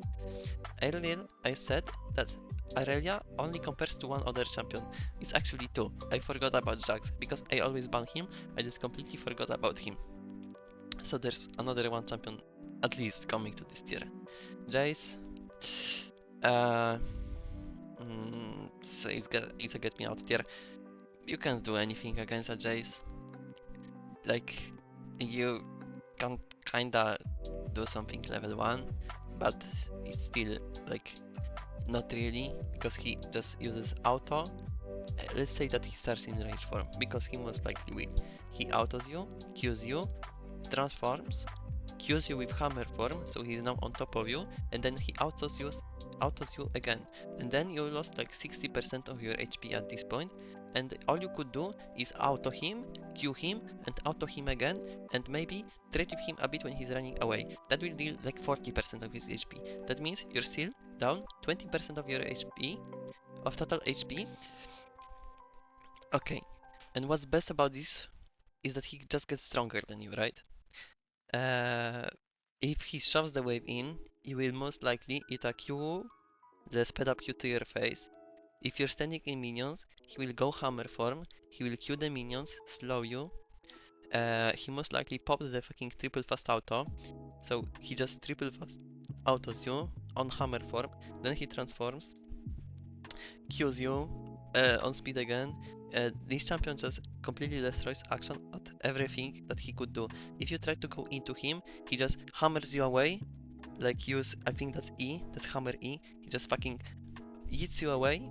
Earlier I said that Irelia only compares to one other champion. It's actually two. I forgot about Jax because I always ban him. I just completely forgot about him. So there's another one champion at least coming to this tier. JAYCE. So it's a get me out tier. You can't do anything against a JAYCE. Like, you can kinda do something level 1, but it's still like not really, because he just uses auto. Let's say that he starts in rage form, because he most likely will. He autos you, Qs you, transforms, Qs you with hammer form, so he's now on top of you, and then he autos you again, and then you lost like 60% of your HP at this point, and all you could do is auto him, Q him, and auto him again, and maybe trade with him a bit when he's running away. That will deal like 40% of his HP. That means you're still down 20% of your HP, of total HP. Okay, and what's best about this is that he just gets stronger than you, right? If he shoves the wave in, you will most likely eat a Q, the sped up Q to your face. If you're standing in minions, he will go hammer form, he will Q the minions, slow you. He most likely pops the fucking triple fast auto, so he just triple fast autos you on hammer form, then he transforms, Qs you, on speed again. This champion just completely destroys Akshan at everything that he could do. If you try to go into him, he just hammers you away. Like use, I think that's E, that's hammer E. He just fucking eats you away.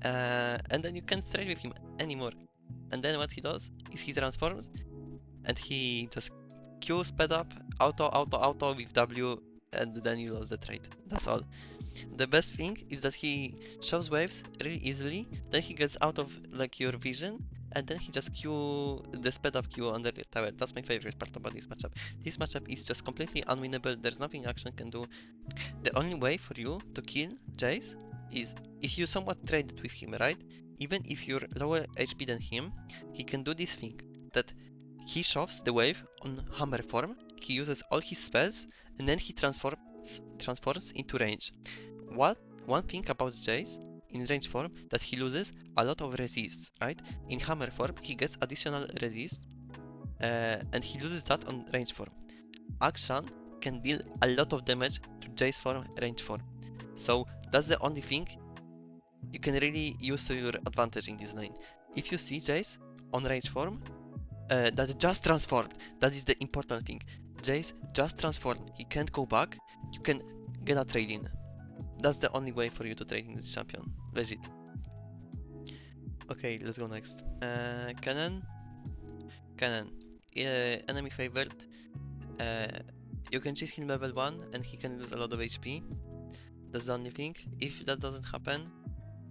And then you can't trade with him anymore. And then what he does is he transforms and he just Q sped up, auto with W, and then you lose the trade. That's all. The best thing is that he shows waves really easily, then he gets out of like your vision, and then he just Q the sped up Q under the tower. That's my favorite part about this matchup. This matchup is just completely unwinnable, there's nothing Akshan can do. The only way for you to kill JAYCE is if you somewhat traded with him, right? Even if you're lower HP than him, he can do this thing, that he shoves the wave on hammer form, he uses all his spells, and then he transforms into range. One thing about JAYCE in range form that he loses a lot of resists, right? In hammer form he gets additional resist, and he loses that on range form. Akshan can deal a lot of damage to JAYCE form range form. So that's the only thing you can really use to your advantage in this lane. If you see JAYCE on range form, that just transformed, that is the important thing. JAYCE just transformed, he can't go back, you can get a trade in. That's the only way for you to trade in this champion, legit. Okay, let's go next. KENNEN, enemy favored. You can chase him level 1 and he can lose a lot of HP. That's the only thing. If that doesn't happen,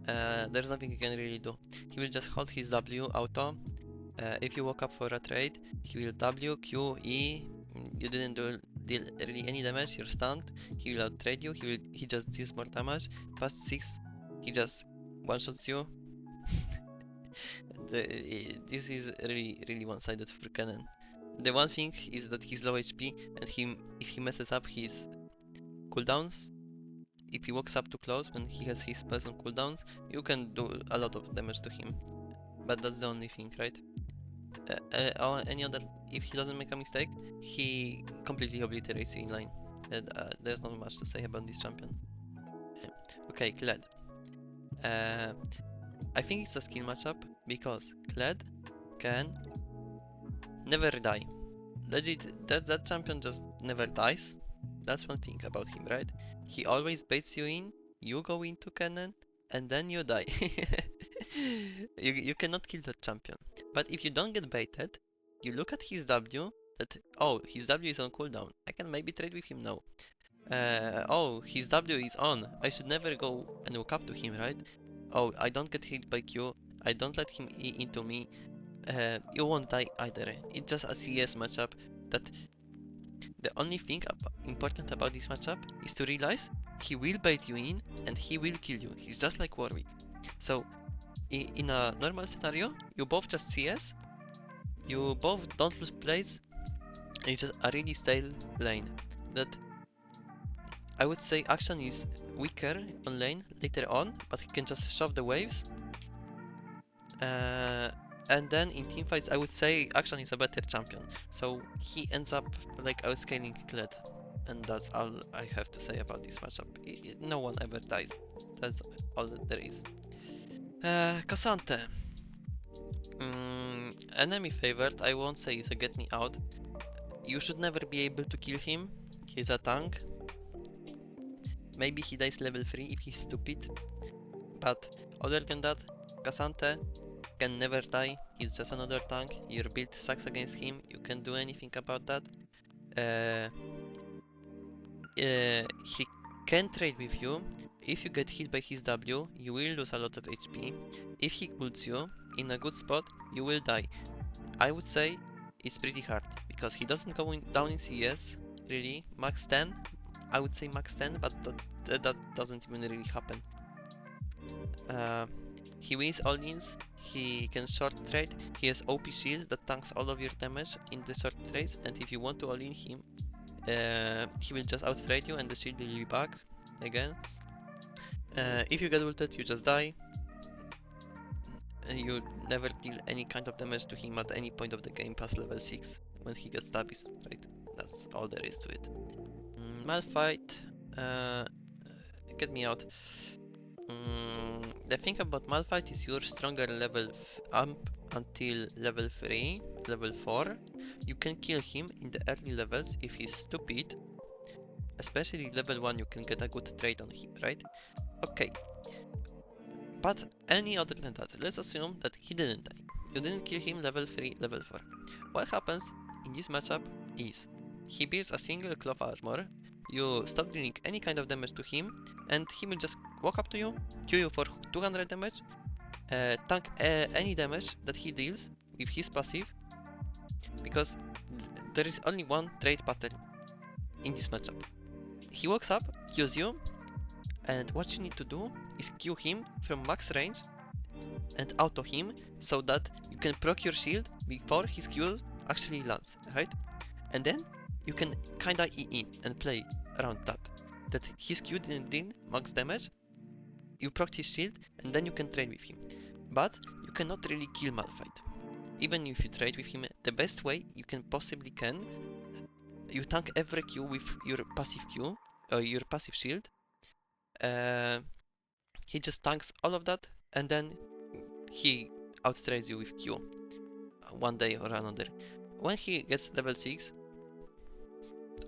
there's nothing you can really do. He will just hold his W auto. If you walk up for a trade, he will W, Q, E. You didn't deal really any damage, you're stunned. He will out-trade you, he just deals more damage. Past 6, he just one-shots you. This is really one-sided for KENNEN. The one thing is that he's low HP, and if he messes up his cooldowns, if he walks up too close when he has his spells on cooldowns, you can do a lot of damage to him. But that's the only thing, right? Any other, if he doesn't make a mistake, he completely obliterates you in line. There's not much to say about this champion. Okay, KLED. I think it's a skill matchup because KLED can never die. Legit, that champion just never dies. That's one thing about him, right? He always baits you in, you go into KENNEN, and then you die. You cannot kill that champion. But if you don't get baited, you look at his W, that, oh, his W is on cooldown, I can maybe trade with him now. Oh, his W is on, I should never go and walk up to him, right? Oh, I don't get hit by Q, I don't let him E into me, you won't die either. It's just a CS matchup that the only thing important about this matchup is to realize he will bait you in and he will kill you. He's just like Warwick. So in a normal scenario, you both just CS, you both don't lose plays, and it's just a really stale lane. That I would say Akshan is weaker on lane later on, but he can just shove the waves. And then in teamfights, I would say Akshan is a better champion. So he ends up like outscaling KLED. And that's all I have to say about this matchup. No one ever dies. That's all that there is. Cassante. Enemy favored, I won't say it's a get me out. You should never be able to kill him. He's a tank. Maybe he dies level 3 if he's stupid. But other than that, Cassante can never die. He's just another tank. Your build sucks against him. You can't do anything about that. He can trade with you. If you get hit by his W, you will lose a lot of HP. If he ults you in a good spot, you will die. I would say it's pretty hard because he doesn't go down in CS really. Max 10, I would say max 10, but that doesn't even really happen. He wins all-ins, he can short trade, he has OP shield that tanks all of your damage in the short trades, and if you want to all-in him, he will just out-trade you and the shield will be back again. If you get ulted, you just die. You never deal any kind of damage to him at any point of the game past level 6 when he gets stabbies, right? That's all there is to it. MALPHITE, get me out. The thing about MALPHITE is you're stronger level up until level 3, level 4. You can kill him in the early levels if he's stupid. Especially level 1 you can get a good trade on him, right? Okay. But any other than that, let's assume that he didn't die. You didn't kill him level 3, level 4. What happens in this matchup is he builds a single cloth armor, you stop dealing any kind of damage to him, and he will just walk up to you, kill you for 200 damage, tank any damage that he deals with his passive, because there is only one trade pattern in this matchup. He walks up, kills you, and what you need to do is Q him from max range and auto him so that you can proc your shield before his Q actually lands, right? And then you can kinda E in and play around that. That his Q didn't deal max damage, you proc his shield, and then you can trade with him. But you cannot really kill MALPHITE. Even if you trade with him, the best way you can possibly you tank every Q with your passive Q, or your passive shield. He just tanks all of that, and then he outtrades you with Q one day or another. When he gets level 6,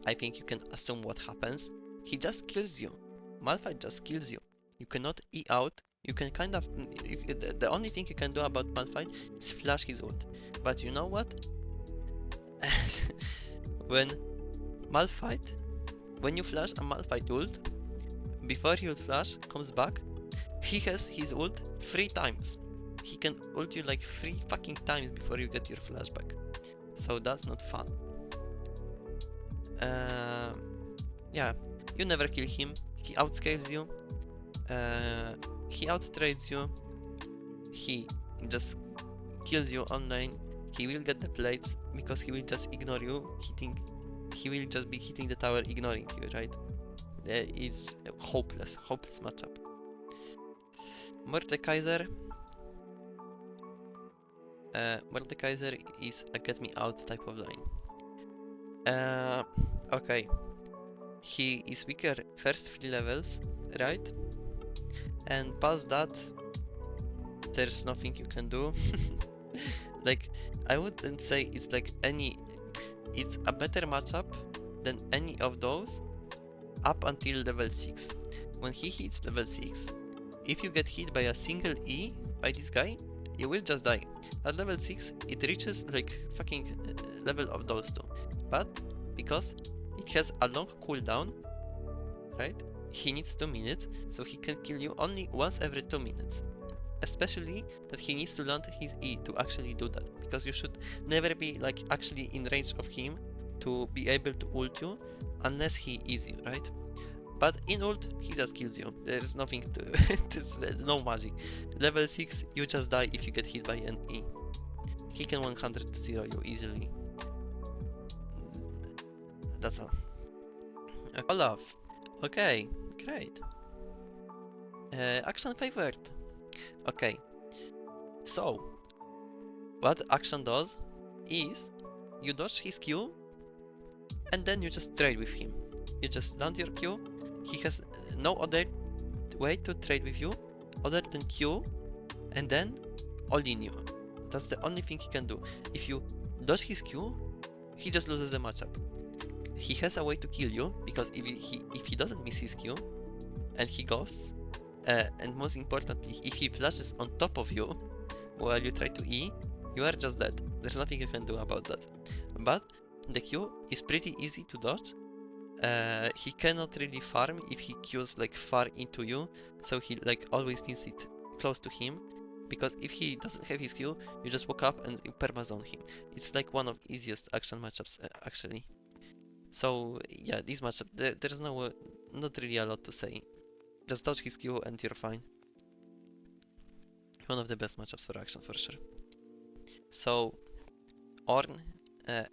I think you can assume what happens. He just kills you. MALPHITE just kills you. You cannot E out. You can kind of... the only thing you can do about MALPHITE is flash his ult. But you know what? When you flash a MALPHITE ult, before your flash comes back, he has his ult 3 times. He can ult you like 3 fucking times before you get your flashback. So that's not fun. Yeah, you never kill him. He outscales you. He outtrades you. He just kills you online. He will get the plates because he will just ignore you. He will just be hitting the tower, ignoring you, right? It's hopeless matchup. Mordekaiser. Mordekaiser is a get me out type of line. Okay. He is weaker first 3 levels, right? And past that, there's nothing you can do. Like, I wouldn't say it's like it's a better matchup than any of those up until level 6. When he hits level 6, if you get hit by a single E by this guy, you will just die. At level 6, it reaches like fucking level of those two. But because it has a long cooldown, right? He needs 2 minutes, so he can kill you only once every 2 minutes. Especially that he needs to land his E to actually do that, because you should never be like actually in range of him to be able to ult you unless he is you, right? But in ult, he just kills you. There's nothing to... there's no magic. Level 6, you just die if you get hit by an E. He can 100-0 you easily. That's all. Olaf. Okay, great. Akshan favored. Okay. So, what Akshan does is you dodge his Q and then you just trade with him. You just land your Q. He has no other way to trade with you other than Q and then all in you. That's the only thing he can do. If you dodge his Q, he just loses the matchup. He has a way to kill you, because if he doesn't miss his Q and he goes, and most importantly, if he flashes on top of you while you try to E, you are just dead. There's nothing you can do about that. But the Q is pretty easy to dodge. He cannot really farm if he Qs like far into you, so he like always needs it close to him, because if he doesn't have his Q, you just walk up and you permazone him. It's like one of the easiest Akshan matchups actually. So yeah, this matchup, there's not really a lot to say. Just dodge his Q and you're fine. One of the best matchups for Akshan for sure. So ORNN,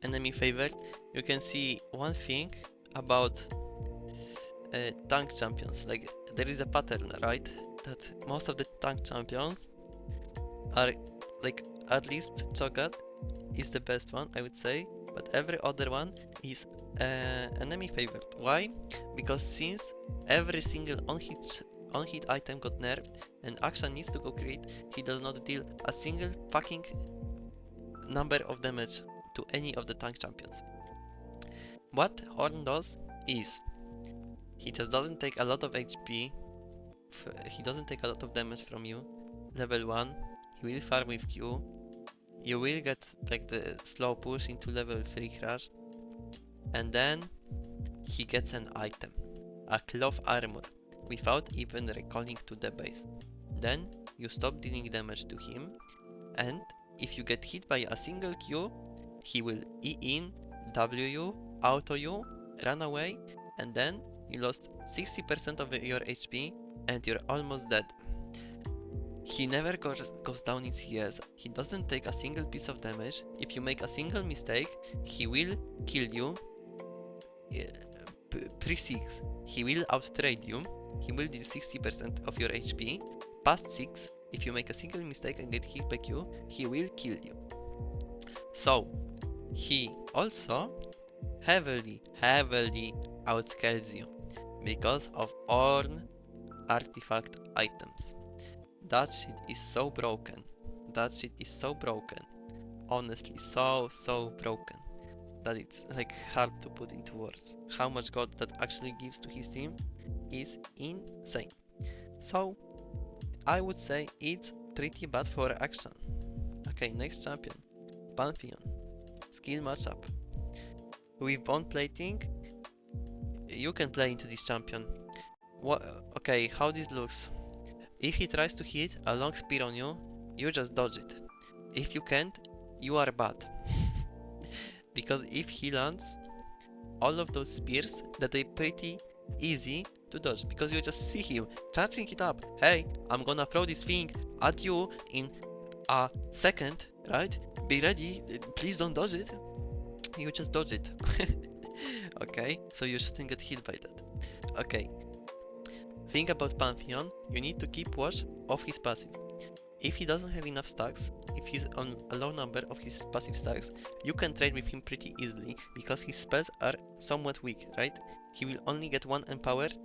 enemy favored. You can see one thing about tank champions. Like, there is a pattern, right? That most of the tank champions are like, at least CHO'GATH is the best one, I would say, but every other one is enemy favored. Why? Because since every single on-hit on-hit item got nerfed, and Akshan needs to go crit, he does not deal a single fucking number of damage to any of the tank champions. What Horn does is, he just doesn't take a lot of HP, he doesn't take a lot of damage from you. Level 1, he will farm with Q, you will get like the slow push into level 3 crash, and then he gets an item, a cloth armor, without even recalling to the base. Then you stop dealing damage to him, and if you get hit by a single Q, he will E in, W you, auto you, run away, and then you lost 60% of your HP and you're almost dead. He never goes down in CS, he doesn't take a single piece of damage. If you make a single mistake, he will kill you. Pre-6, he will outtrade you, he will deal 60% of your HP. Past 6, if you make a single mistake and get hit by Q, he will kill you. So, he also heavily outscales you because of ORNN artifact items. That shit is so broken. That shit is so broken. Honestly, so broken that it's like hard to put into words. How much gold that actually gives to his team is insane. So I would say it's pretty bad for Akshan. Okay, next champion, Pantheon. Skill matchup. With bond plating, you can play into this champion. Okay, how this looks. If he tries to hit a long spear on you, you just dodge it. If you can't, you are bad. Because if he lands all of those spears, that they're pretty easy to dodge, because you just see him charging it up. Hey, I'm gonna throw this thing at you in a second, right? Be ready, please don't dodge it. You just dodge it. Okay, so you shouldn't get hit by that. Okay. Thing about Pantheon, you need to keep watch of his passive. If he doesn't have enough stacks, if he's on a low number of his passive stacks, you can trade with him pretty easily because his spells are somewhat weak, right? He will only get one empowered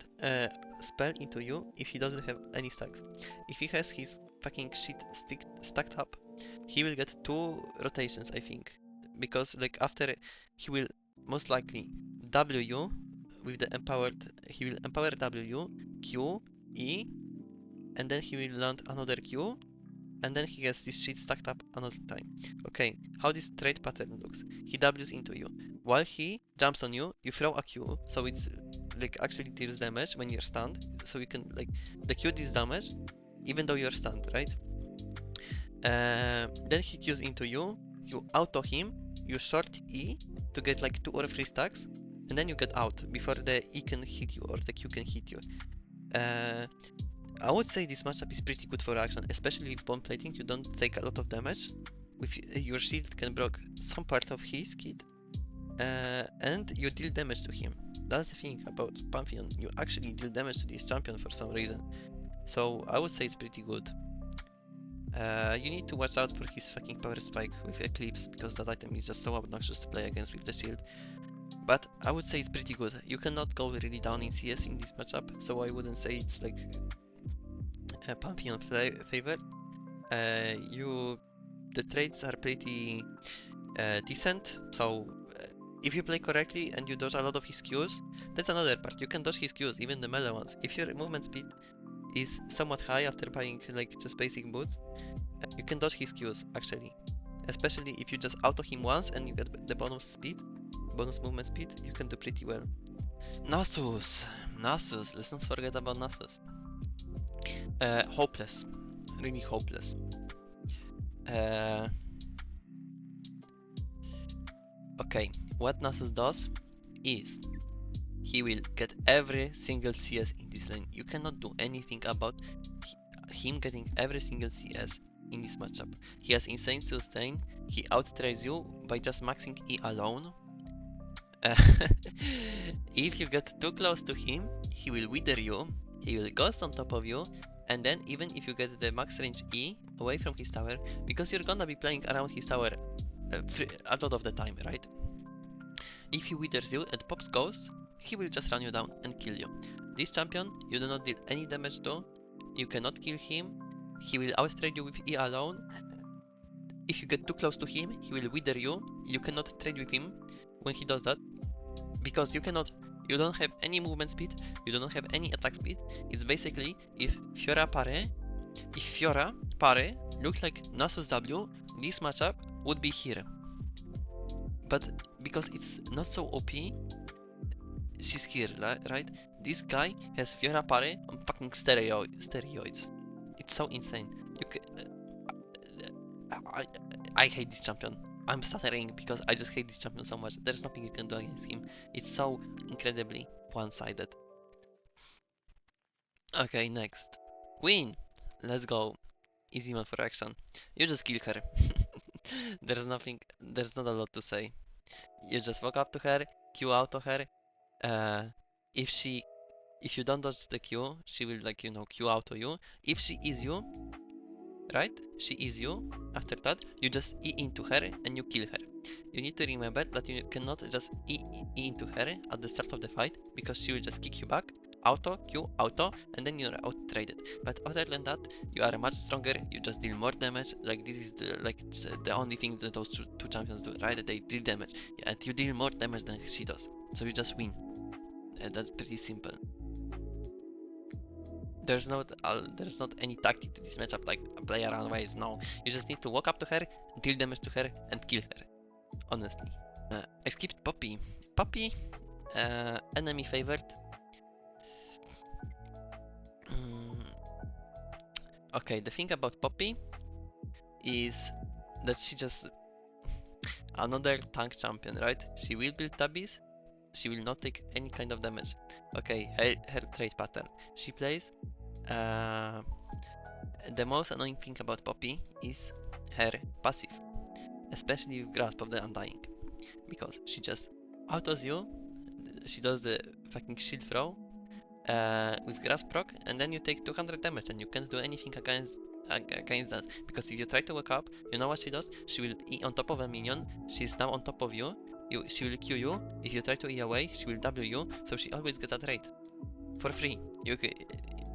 spell into you if he doesn't have any stacks. If he has his fucking shit stacked up, he will get 2 rotations, I think. Because like after, he will most likely W with the empowered, he will empower W, Q, E, and then he will land another Q, and then he gets this shit stacked up another time. Okay, how this trade pattern looks. He W's into you. While he jumps on you, you throw a Q, so it's like actually deals damage when you're stunned. So you can like, the Q deals damage even though you're stunned, right? Then he Qs into you, you auto him, you short E to get like 2 or 3 stacks, and then you get out before the E can hit you or the Q can hit you. I would say this matchup is pretty good for Akshan, especially with bond plating. You don't take a lot of damage. With your shield can block some part of his kit, and you deal damage to him. That's the thing about Pantheon. You actually deal damage to this champion for some reason. So I would say it's pretty good. You need to watch out for his fucking power spike with Eclipse, because that item is just so obnoxious to play against with the shield. But I would say it's pretty good. You cannot go really down in CS in this matchup, so I wouldn't say it's like a Pantheon favor. The trades are pretty decent, so if you play correctly and you dodge a lot of his Qs, that's another part. You can dodge his Qs, even the melee ones. If your movement speed is somewhat high after buying like just basic boots, you can dodge his Qs actually. Especially if you just auto him once and you get the bonus movement speed, you can do pretty well. Nasus, let's not forget about Nasus. Hopeless, really hopeless. Okay, what Nasus does is he will get every single CS in this lane. You cannot do anything about him getting every single CS in this matchup. He has insane sustain, he outtrades you by just maxing E alone. If you get too close to him, he will wither you, he will ghost on top of you, and then even if you get the max range E away from his tower, because you're gonna be playing around his tower a lot of the time, right? If he withers you and pops ghost, he will just run you down and kill you. This champion, you do not deal any damage to, you cannot kill him, he will outtrade you with E alone. If you get too close to him, he will wither you, you cannot trade with him when he does that, because you don't have any movement speed, you don't have any attack speed. It's basically if Fiora pare looked like Nasus W, this matchup would be here. But because it's not so OP, she's here, right? This guy has Fiora pare on fucking steroids. It's so insane. I hate this champion. I'm stuttering because I just hate this champion so much. There's nothing you can do against him. It's so incredibly one-sided. Okay, next. QUINN! Let's go. Easy one for Akshan. You just kill her. There's not a lot to say. You just walk up to her, Q auto her. If you don't dodge the Q, she will Q auto you. If she is you, right? She is you. After that, you just E into her and you kill her. You need to remember that you cannot just E into her at the start of the fight, because she will just kick you back. Auto, Q, auto, and then you're out-traded. But other than that, you are much stronger, you just deal more damage. Like, this is the only thing that those two champions do, right? They deal damage, and you deal more damage than she does. So you just win. That's pretty simple. There's not any tactic to this matchup, like play around waves. No, you just need to walk up to her, deal damage to her, and kill her. Honestly. I skipped Poppy. Poppy, enemy favored. Okay, the thing about Poppy is that she just another tank champion, right? She will build tabbies, she will not take any kind of damage. Okay, her trade pattern. She plays the most annoying thing about Poppy is her passive, especially with Grasp of the Undying, because she just autos you, she does the fucking shield throw with Grasp proc, and then you take 200 damage and you can't do anything against that, because if you try to wake up, you know what she does? She will E on top of a minion, she's now on top of you, she will Q you, if you try to E away, she will W you, so she always gets a trade. For free.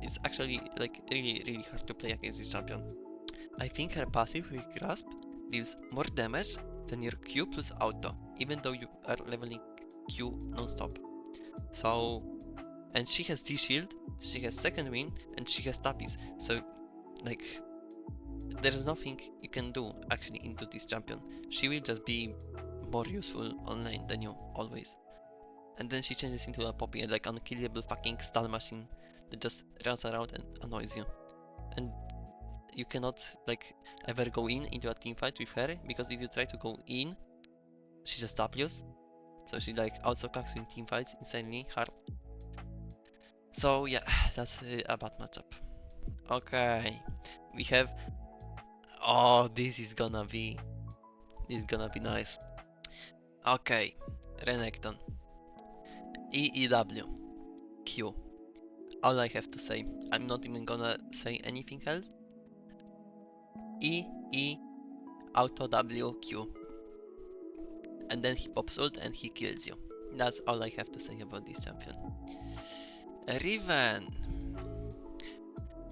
It's actually like really hard to play against this champion. I think her passive with Grasp deals more damage than your Q plus auto, even though you are leveling Q non-stop. So, and she has D-Shield, she has second wind, and she has tabbies. So, like, there is nothing you can do actually into this champion. She will just be more useful online than you, always. And then she changes into a Poppy, like unkillable fucking stun machine that just runs around and annoys you. And you cannot like ever go into a team fight with her, because if you try to go in, she just W's. So she like also cacks you in team fights insanely hard. So yeah, that's a bad matchup. Okay, we have. Oh, this is gonna be nice. Okay, Renekton. EEW. Q. All I have to say. I'm not even gonna say anything else. E auto W Q. And then he pops ult and he kills you. That's all I have to say about this champion. Riven.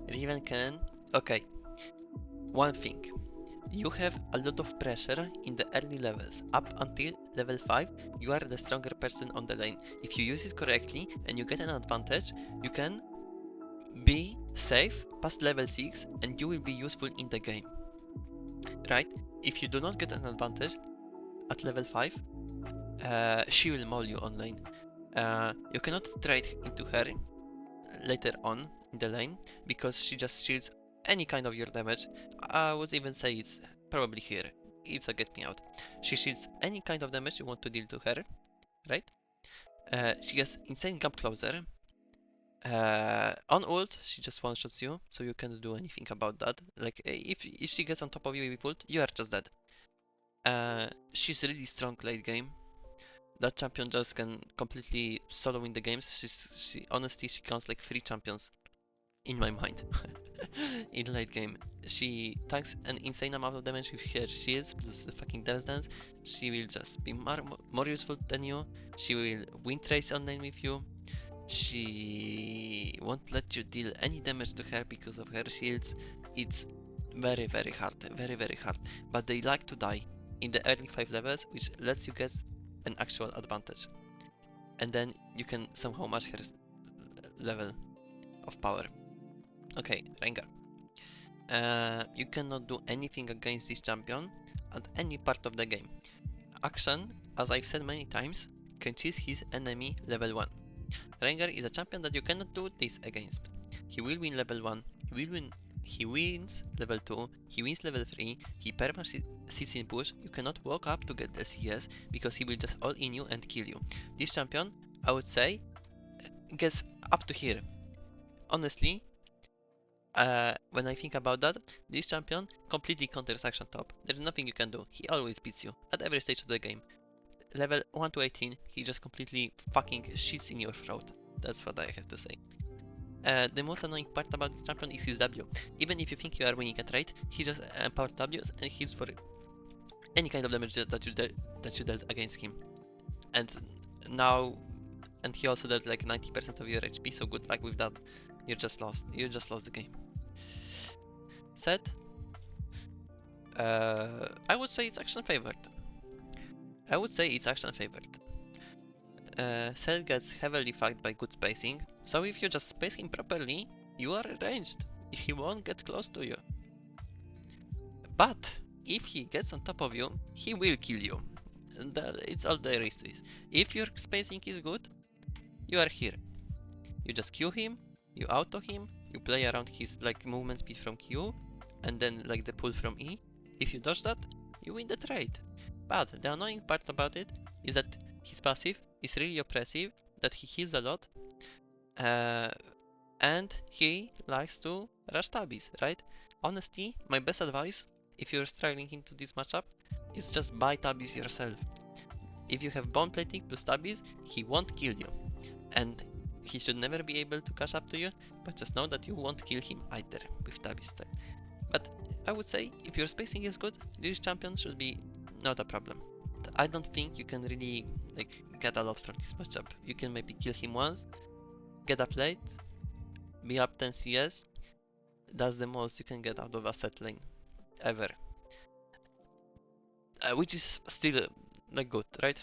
Riven Kennen. Okay. One thing. You have a lot of pressure in the early levels. Up until level 5, you are the stronger person on the lane. If you use it correctly and you get an advantage, you can be safe past level 6 and you will be useful in the game. Right? If you do not get an advantage at level 5, she will maul you on lane. You cannot trade into her later on in the lane, because she just shields any kind of your damage. I would even say it's probably here. It's a get me out. She shields any kind of damage you want to deal to her, right? She has insane gap closer. On ult, she just one-shots you, so you can't do anything about that. Like, if she gets on top of you with ult, you are just dead. She's really strong late game. That champion just can completely solo win the games. She honestly, she counts like 3 champions in my mind. In late game, she tanks an insane amount of damage with her shields plus the fucking Death Dance. She will just be more useful than you. She will win trades on lane with you. She won't let you deal any damage to her because of her shields. It's very hard, very hard. But they like to die in the early 5 levels, which lets you get an actual advantage. And then you can somehow match her level of power. Okay, Rengar. You cannot do anything against this champion at any part of the game. Akshan, as I've said many times, can chase his enemy level 1. Rengar is a champion that you cannot do this against. He will win level 1, he wins level 2, he wins level 3, he perma sits in push, you cannot walk up to get the CS because he will just all in you and kill you. This champion, I would say, gets up to here. Honestly, when I think about that, this champion completely counters Akshan top. There's nothing you can do, he always beats you at every stage of the game. Level 1 to 18, he just completely fucking shits in your throat. That's what I have to say. The most annoying part about this champion is his W. Even if you think you are winning a trade, he just empowers Ws and heals for any kind of damage that you dealt against him. And he also dealt like 90% of your HP, so good luck with that. You just lost the game. Set. I would say it's Akshan favored. Set gets heavily fucked by good spacing, so if you just space him properly, you are ranged. He won't get close to you. But if he gets on top of you, he will kill you. It's all there is to it. If your spacing is good, you are here. You just Q him, you auto him, you play around his like movement speed from Q, and then like the pull from E. If you dodge that, you win the trade. But the annoying part about it is that his passive is really oppressive, that he heals a lot, and he likes to rush tabbies, right? Honestly, my best advice, if you're struggling into this matchup, is just buy tabbies yourself. If you have bone plating plus tabbies, he won't kill you. And he should never be able to catch up to you, but just know that you won't kill him either with tabbies style. But I would say, if your spacing is good, this champion should be not a problem. I don't think you can really like get a lot from this matchup. You can maybe kill him once, get a plate, be up 10 CS. That's the most you can get out of a set lane ever. Which is still like good, right?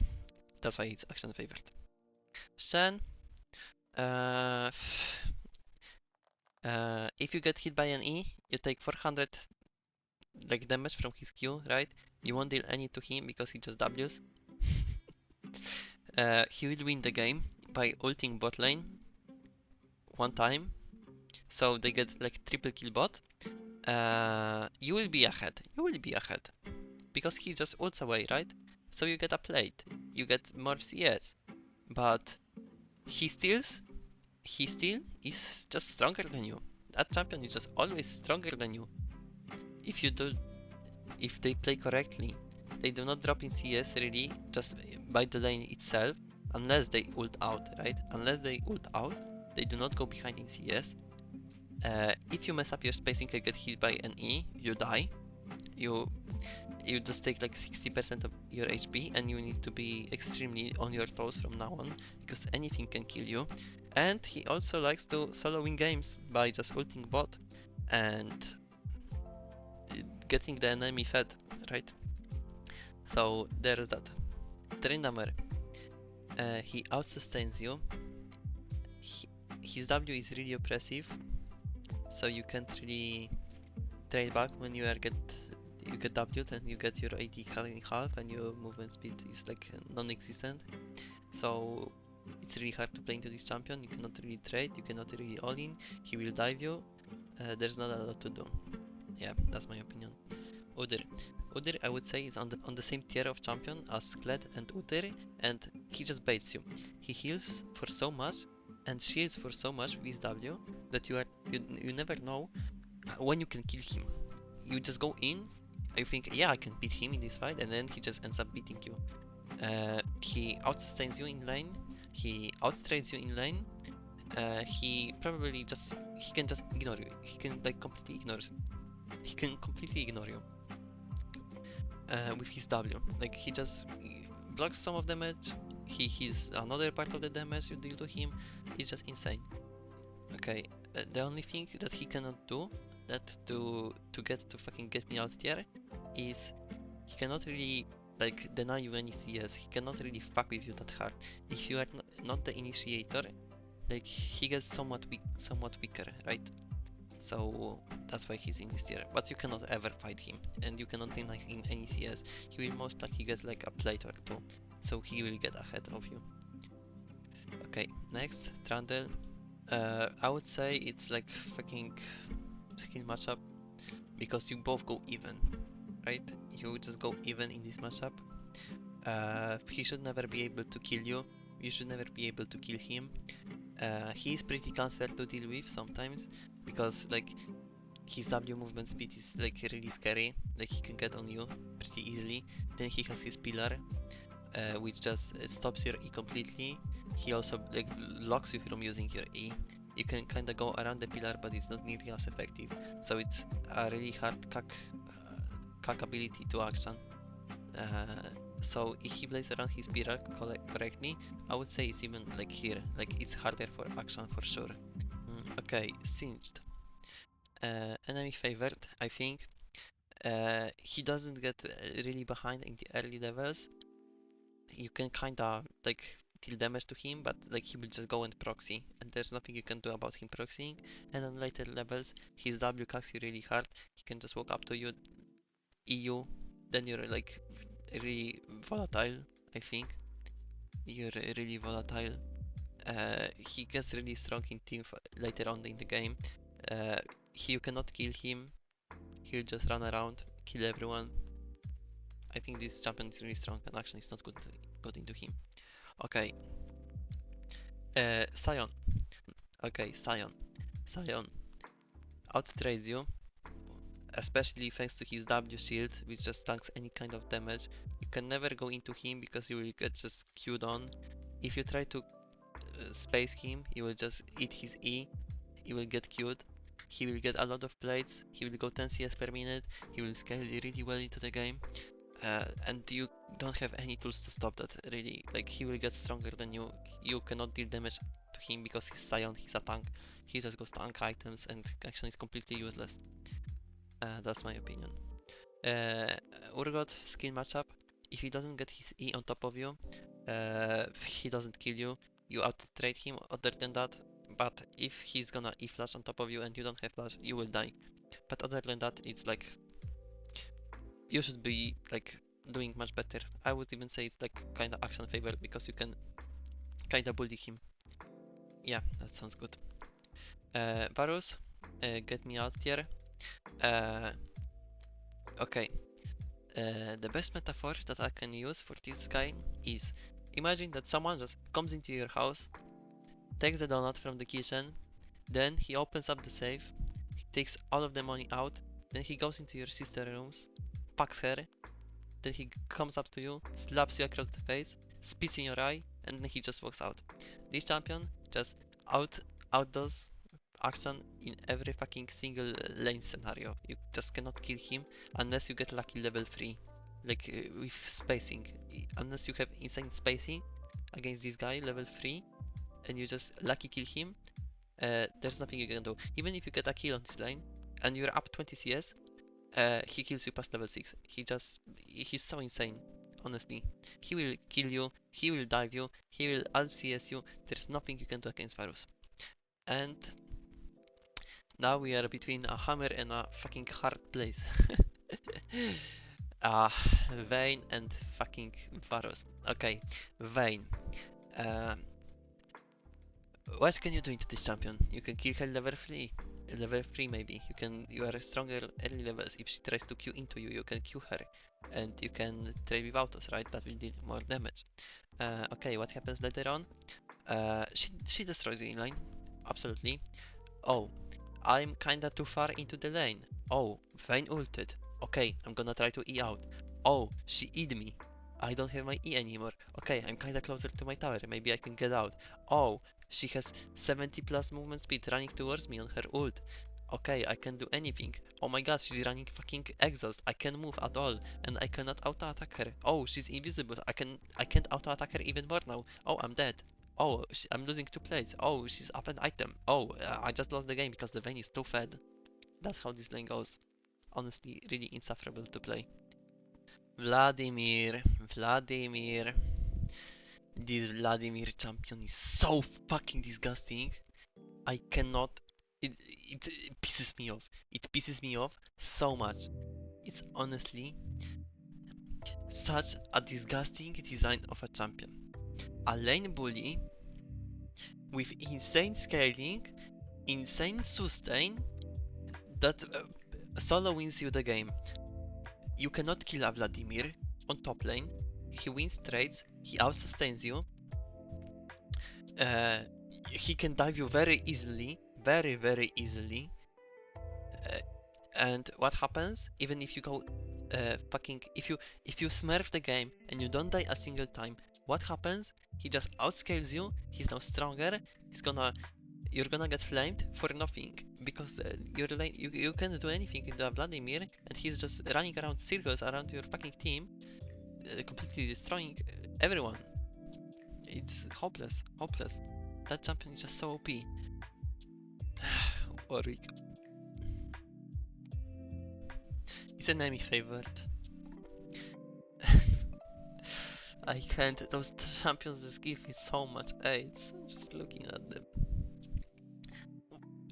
That's why it's Akshan favored. Shen. If you get hit by an E, you take 400 like damage from his Q, right? You won't deal any to him because he just Ws. He will win the game by ulting bot lane one time, so they get like triple kill bot. You will be ahead. Because he just ults away, right? So you get a plate, you get more CS, but he still is just stronger than you. That champion is just always stronger than you. If they play correctly, they do not drop in CS really just by the lane itself, unless they ult out, right? Unless they ult out, they do not go behind in CS. If you mess up your spacing and get hit by an E, you die. You just take like 60% of your HP, and you need to be extremely on your toes from now on, because anything can kill you. And he also likes to solo win games by just ulting bot and getting the enemy fed, right? So there's that. Tryndamere. He outsustains you. His W is really oppressive, so you can't really trade back when you get W'd and you get your AD cut in half and your movement speed is like non-existent. So it's really hard to play into this champion. You cannot really trade, you cannot really all-in. He will dive you. There's not a lot to do. Yeah, that's my opinion. Udyr, I would say, is on the same tier of champion as KLED and Udyr, and he just baits you. He heals for so much and shields for so much with his W that you never know when you can kill him. You just go in, you think, yeah, I can beat him in this fight, and then he just ends up beating you. He outsustains you in lane, he outstrays you in lane, he can just ignore you. He can like completely ignore you. With his W. Like he blocks some of damage, he's another part of the damage you deal to him. It's just insane. Okay, the only thing that he cannot do that to get to fucking get me out tier is he cannot really like deny you any CS. He cannot really fuck with you that hard. If you are not the initiator, like he gets somewhat weaker, right? So that's why he's in this tier. But you cannot ever fight him, and you cannot deny him any CS. He will most likely get like a plate or two, so he will get ahead of you. Okay, next Trundle. I would say it's like fucking skill matchup because you both go even, right? You just go even in this matchup. He should never be able to kill you. You should never be able to kill him. He is pretty cancer to deal with sometimes because like his W movement speed is like really scary. Like he can get on you pretty easily. Then he has his pillar, which just stops your E completely. He also like locks you from using your E. You can kinda go around the pillar, but it's not nearly as effective. So it's a really hard cack ability to Akshan. So if he plays around his pillar correctly, I would say it's even like here, like it's harder for Akshan for sure. Okay, Singed. Enemy favored, I think. He doesn't get really behind in the early levels. You can kinda like deal damage to him, but like he will just go and proxy, and there's nothing you can do about him proxying. And on later levels, his W cacks you really hard. He can just walk up to you, EU, then you're like really volatile. I think you're really volatile. He gets really strong in team later on in the game. You cannot kill him. He'll just run around, kill everyone. I think this champion is really strong, and action is not good into him. Okay. Sion. Okay, Sion. Sion outtrades you, especially thanks to his W shield, which just tanks any kind of damage. You can never go into him because you will get just queued on. If you try to space him, you will just eat his E, he will get queued. He will get a lot of plates, he will go 10 CS per minute, he will scale really well into the game. And you don't have any tools to stop that, really. Like, he will get stronger than you. You cannot deal damage to him because he's Sion, he's a tank. He just goes tank items and action is completely useless. That's my opinion. Urgot skill matchup. If he doesn't get his E on top of you, he doesn't kill you. You out-trade him other than that. But if he's gonna E flash on top of you and you don't have flash, you will die. But other than that, it's like you should be like doing much better. I would even say it's like kinda action favored because you can kinda bully him. Yeah, that sounds good. Varus, get me out tier. Okay. The best metaphor that I can use for this guy is imagine that someone just comes into your house, takes the donut from the kitchen, then he opens up the safe, he takes all of the money out, then he goes into your sister's rooms, packs her, then he comes up to you, slaps you across the face, spits in your eye, and then he just walks out. This champion just outdoes Akshan in every fucking single lane scenario. You just cannot kill him unless you get lucky level 3. Like with spacing. Unless you have insane spacing against this guy level 3 and you just lucky kill him, there's nothing you can do. Even if you get a kill on this lane and you're up 20 CS, he kills you past level 6. He's so insane, honestly. He will kill you, he will dive you, he will LCS you. There's nothing you can do against Varus. And now we are between a hammer and a fucking hard place. Vayne and fucking Varus. Okay, Vayne. What can you do into this champion? You can kill her level 3. Level 3 maybe. You are stronger early levels. If she tries to Q into you, you can Q her. And you can trade with autos, right? That will deal more damage. Okay, what happens later on? She destroys the inline. Absolutely. Oh, I'm kinda too far into the lane. Oh, Vayne ulted. Okay, I'm gonna try to E out. Oh, she E'd me. I don't have my E anymore. Okay, I'm kinda closer to my tower. Maybe I can get out. Oh, she has 70 plus movement speed running towards me on her ult. Okay, I can do anything. Oh my god, she's running fucking exhaust. I can't move at all, and I cannot auto-attack her. Oh, she's invisible. I can't auto-attack her even more now. Oh, I'm dead. Oh, I'm losing 2 plates. Oh, she's up an item. Oh, I just lost the game because the Vayne is too fed. That's how this lane goes. Honestly, really insufferable to play. Vladimir. This Vladimir champion is so fucking disgusting. I cannot. It pisses me off. It pisses me off so much. It's honestly such a disgusting design of a champion. A lane bully with insane scaling, insane sustain that solo wins you the game. You cannot kill a Vladimir on top lane. He wins trades, he outsustains you. He can dive you very easily, very easily. And what happens even if you go if you smurf the game and you don't die a single time, what happens? He just outscales you. He's now stronger. You're gonna get flamed for nothing because you can't do anything in the Vladimir, and he's just running around circles around your fucking team, completely destroying everyone. It's hopeless. That champion is just so OP. Warwick. He's an enemy favorite. I can't. Those champions just give me so much AIDS just looking at them.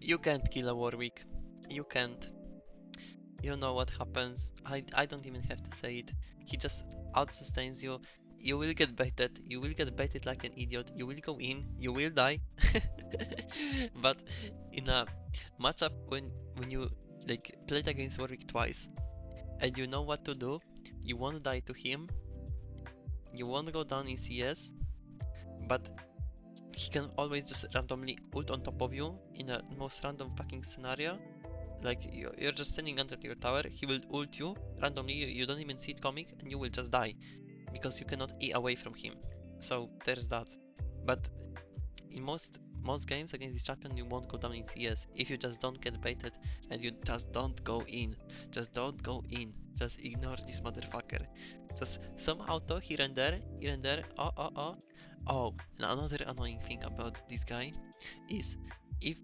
You can't kill a Warwick. You can't. You know what happens. I don't even have to say it. He just outsustains you. You will get baited. You will get baited like an idiot. You will go in. You will die. But in a matchup when you like played against Warwick twice and you know what to do, you won't die to him. You won't go down in CS, but he can always just randomly ult on top of you in a most random fucking scenario. Like you're just standing under your tower, he will ult you randomly, you don't even see it coming, and you will just die because you cannot E away from him. So there's that. But in most games against this champion, you won't go down in CS if you just don't get baited and you just don't go in. Just don't go in. Just ignore this motherfucker. Just some auto here and there. Oh, and another annoying thing about this guy is if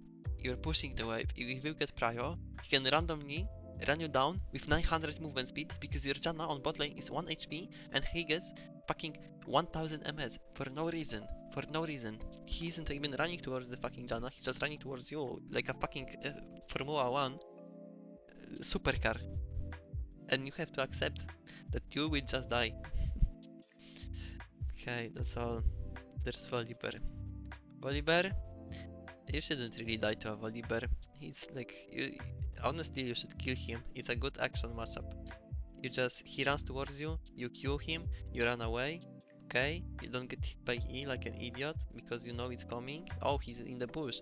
you're pushing the wave, if you get prio, he can randomly run you down with 900 movement speed because your Janna on bot lane is 1 HP and he gets fucking 1000 MS for no reason. For no reason. He isn't even running towards the fucking Janna, he's just running towards you like a fucking Formula 1 supercar. And you have to accept that you will just die. Okay, that's all. There's Volibear. Volibear? You shouldn't really die to a Volibear. He's like, honestly you should kill him. It's a good action matchup. He runs towards you, you Q him, you run away. Okay, you don't get hit by E like an idiot because you know it's coming. Oh, he's in the bush.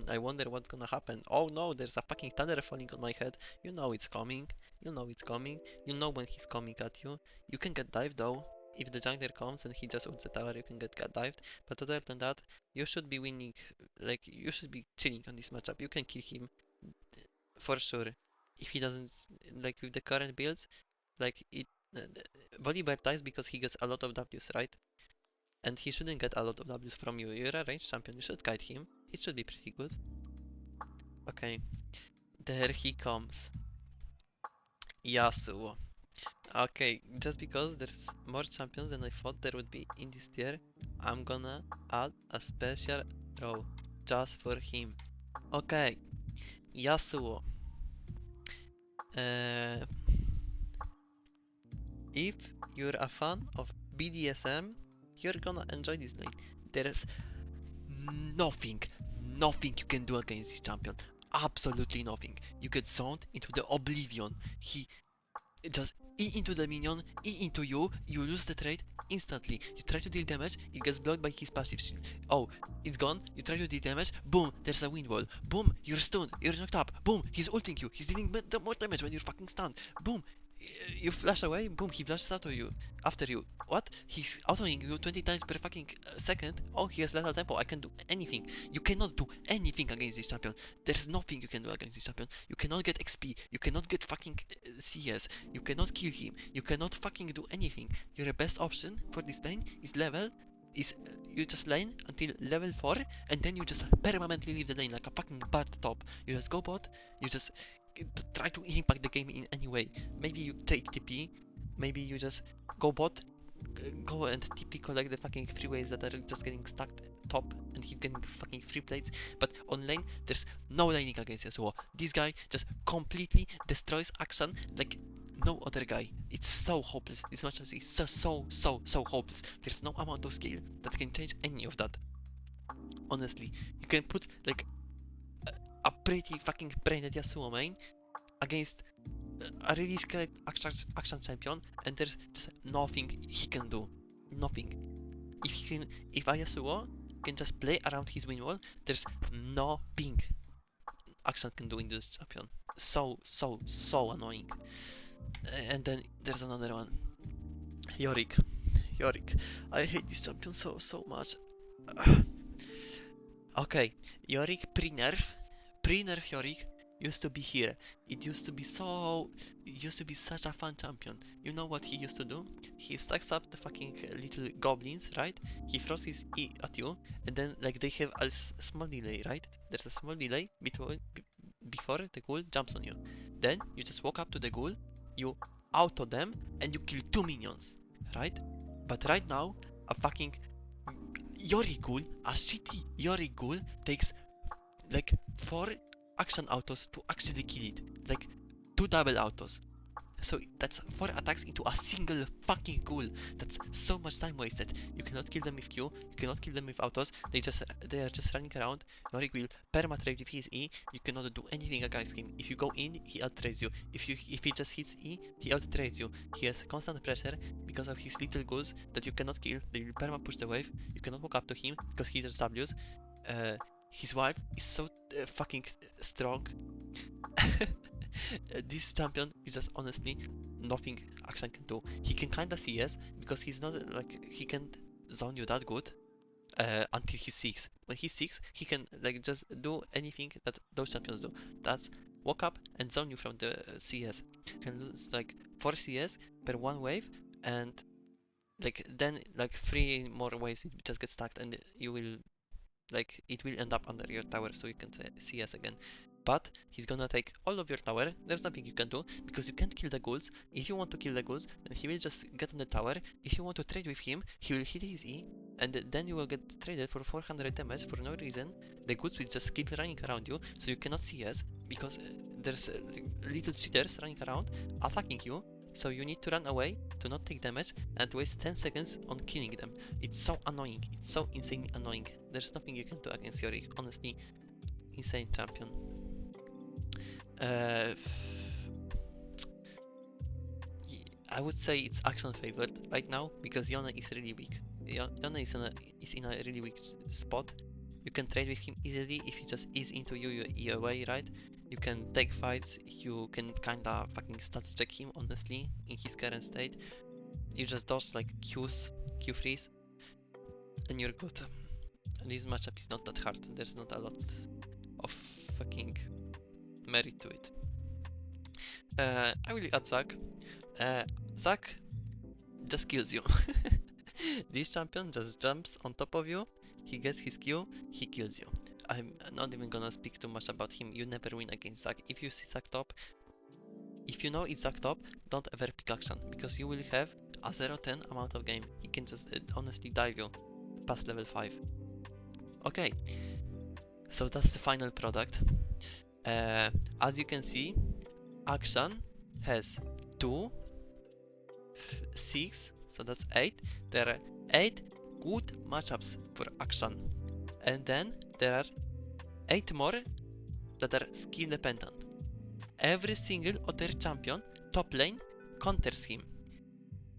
I wonder what's gonna happen. Oh no, there's a fucking thunder falling on my head. You know it's coming. You know it's coming. You know when he's coming at you. You can get dived though. If the jungler comes and he just ults the tower, you can get dived. But other than that, you should be winning. Like, you should be chilling on this matchup. You can kill him for sure. If he doesn't, like with the current builds, like Volibear dies because he gets a lot of Ws, right? And he shouldn't get a lot of Ws from you. You're a ranged champion, you should guide him. It should be pretty good. Okay, there he comes. Yasuo. Okay, just because there's more champions than I thought there would be in this tier, I'm gonna add a special row just for him. Okay, Yasuo. If you're a fan of BDSM, you're gonna enjoy this lane. There's nothing you can do against this champion. Absolutely nothing. You get zoned into the oblivion. He just E into the minion, E into you, you lose the trade instantly. You try to deal damage, it gets blocked by his passive shield. Oh, it's gone, you try to deal damage, boom, there's a wind wall. Boom, you're stunned, you're knocked up, boom, he's ulting you, he's dealing more damage when you're fucking stunned. Boom, You flash away, boom, he flashes out of you, after you. What? He's autoing you 20 times per fucking second. Oh, he has lethal tempo, I can do anything. You cannot do anything against this champion. There's nothing you can do against this champion. You cannot get XP, you cannot get fucking CS, you cannot kill him, you cannot fucking do anything. Your best option for this lane is you just lane until level 4 and then you just permanently leave the lane like a fucking bot top. You just go bot, you just try to impact the game in any way. Maybe you take TP, maybe you just go bot, go and TP collect the fucking free waves that are just getting stuck top and he's getting fucking free plates. But on lane, there's no laning against Yasuo. This guy just completely destroys Akshan like no other guy. It's so hopeless. This match is so hopeless. There's no amount of skill that can change any of that. Honestly, you can put like a pretty fucking brained Yasuo main against a really skilled Akshan champion, and there's just nothing he can do. Nothing. If Yasuo can just play around his win wall, there's nothing Akshan can do in this champion. So annoying. And then there's another one. Yorick. I hate this champion so much. Okay, Yorick pre-nerf Yorick used to be here. It used to be such a fun champion. You know what he used to do? He stacks up the fucking little goblins, right? He throws his E at you, and then like they have a small delay, right? There's a small delay before the ghoul jumps on you. Then you just walk up to the ghoul, you auto them, and you kill 2 minions, right? But right now, a fucking Yorick ghoul, a shitty Yorick ghoul takes like 4 action autos to actually kill it. Like 2 double autos. So that's 4 attacks into a single fucking ghoul. That's so much time wasted. You cannot kill them with Q, you cannot kill them with autos. They are just running around. Yorick will perma-trade with his E. You cannot do anything against him. If you go in, he out-trades you. If he just hits E, he out-trades you. He has constant pressure because of his little ghouls that you cannot kill. They will perma-push the wave. You cannot walk up to him because he just W's. His wife is so fucking strong. This champion is just honestly nothing Akshan can do. He can kinda CS because he's not like he can't zone you that good until he's 6. When he's 6, he can like just do anything that those champions do. That's walk up and zone you from the CS. You can lose like 4 CS per 1 wave, and like then like 3 more waves it just gets stacked and you will like it will end up under your tower so you can CS again. But he's gonna take all of your tower. There's nothing you can do because you can't kill the ghouls. If you want to kill the ghouls, then he will just get on the tower. If you want to trade with him, he will hit his E, and then you will get traded for 400 damage for no reason. The ghouls will just keep running around you, so you cannot CS because there's little cheaters running around attacking you. So you need to run away to not take damage and waste 10 seconds on killing them. It's so annoying. It's so insanely annoying. There's nothing you can do against Yorick. Honestly, insane champion. I would say it's Akshan favored right now because Yone is really weak. Yone is in a really weak spot. You can trade with him easily if he just is into you away, right? You can take fights, you can kinda fucking stat check him honestly in his current state. You just dodge like Q freeze, and you're good. And this matchup is not that hard, there's not a lot of fucking merit to it. I will add Zac. Zac just kills you. This champion just jumps on top of you, he gets his Q, he kills you. I'm not even gonna speak too much about him. You never win against Zac. If you see Zac top, if you know it's Zac top, don't ever pick Akshan because you will have a 0-10 amount of game. He can just honestly dive you past level 5. Okay, so that's the final product. As you can see, Akshan has 2, 6, so that's 8. There are 8 good matchups for Akshan. And then there are 8 more that are skill dependent. Every single other champion top lane counters him.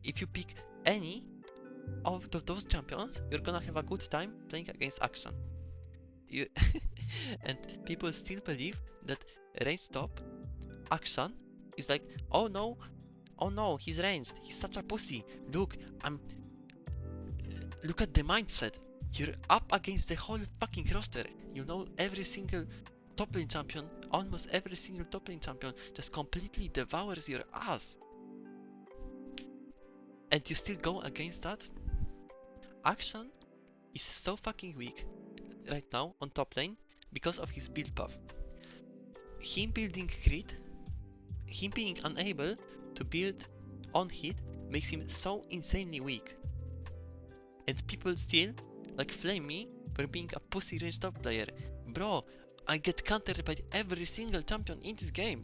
If you pick any of those champions, you're gonna have a good time playing against Akshan. And people still believe that range top Akshan is like, oh no, Oh no, he's ranged. He's such a pussy. Look, look at the mindset. You're up against the whole fucking roster. You know every single top lane champion, almost every single top lane champion just completely devours your ass. And you still go against that? Akshan is so fucking weak right now on top lane because of his build path. Him building crit, him being unable to build on hit makes him so insanely weak. And people still like flame me for being a pussy range top player. Bro, I get countered by every single champion in this game.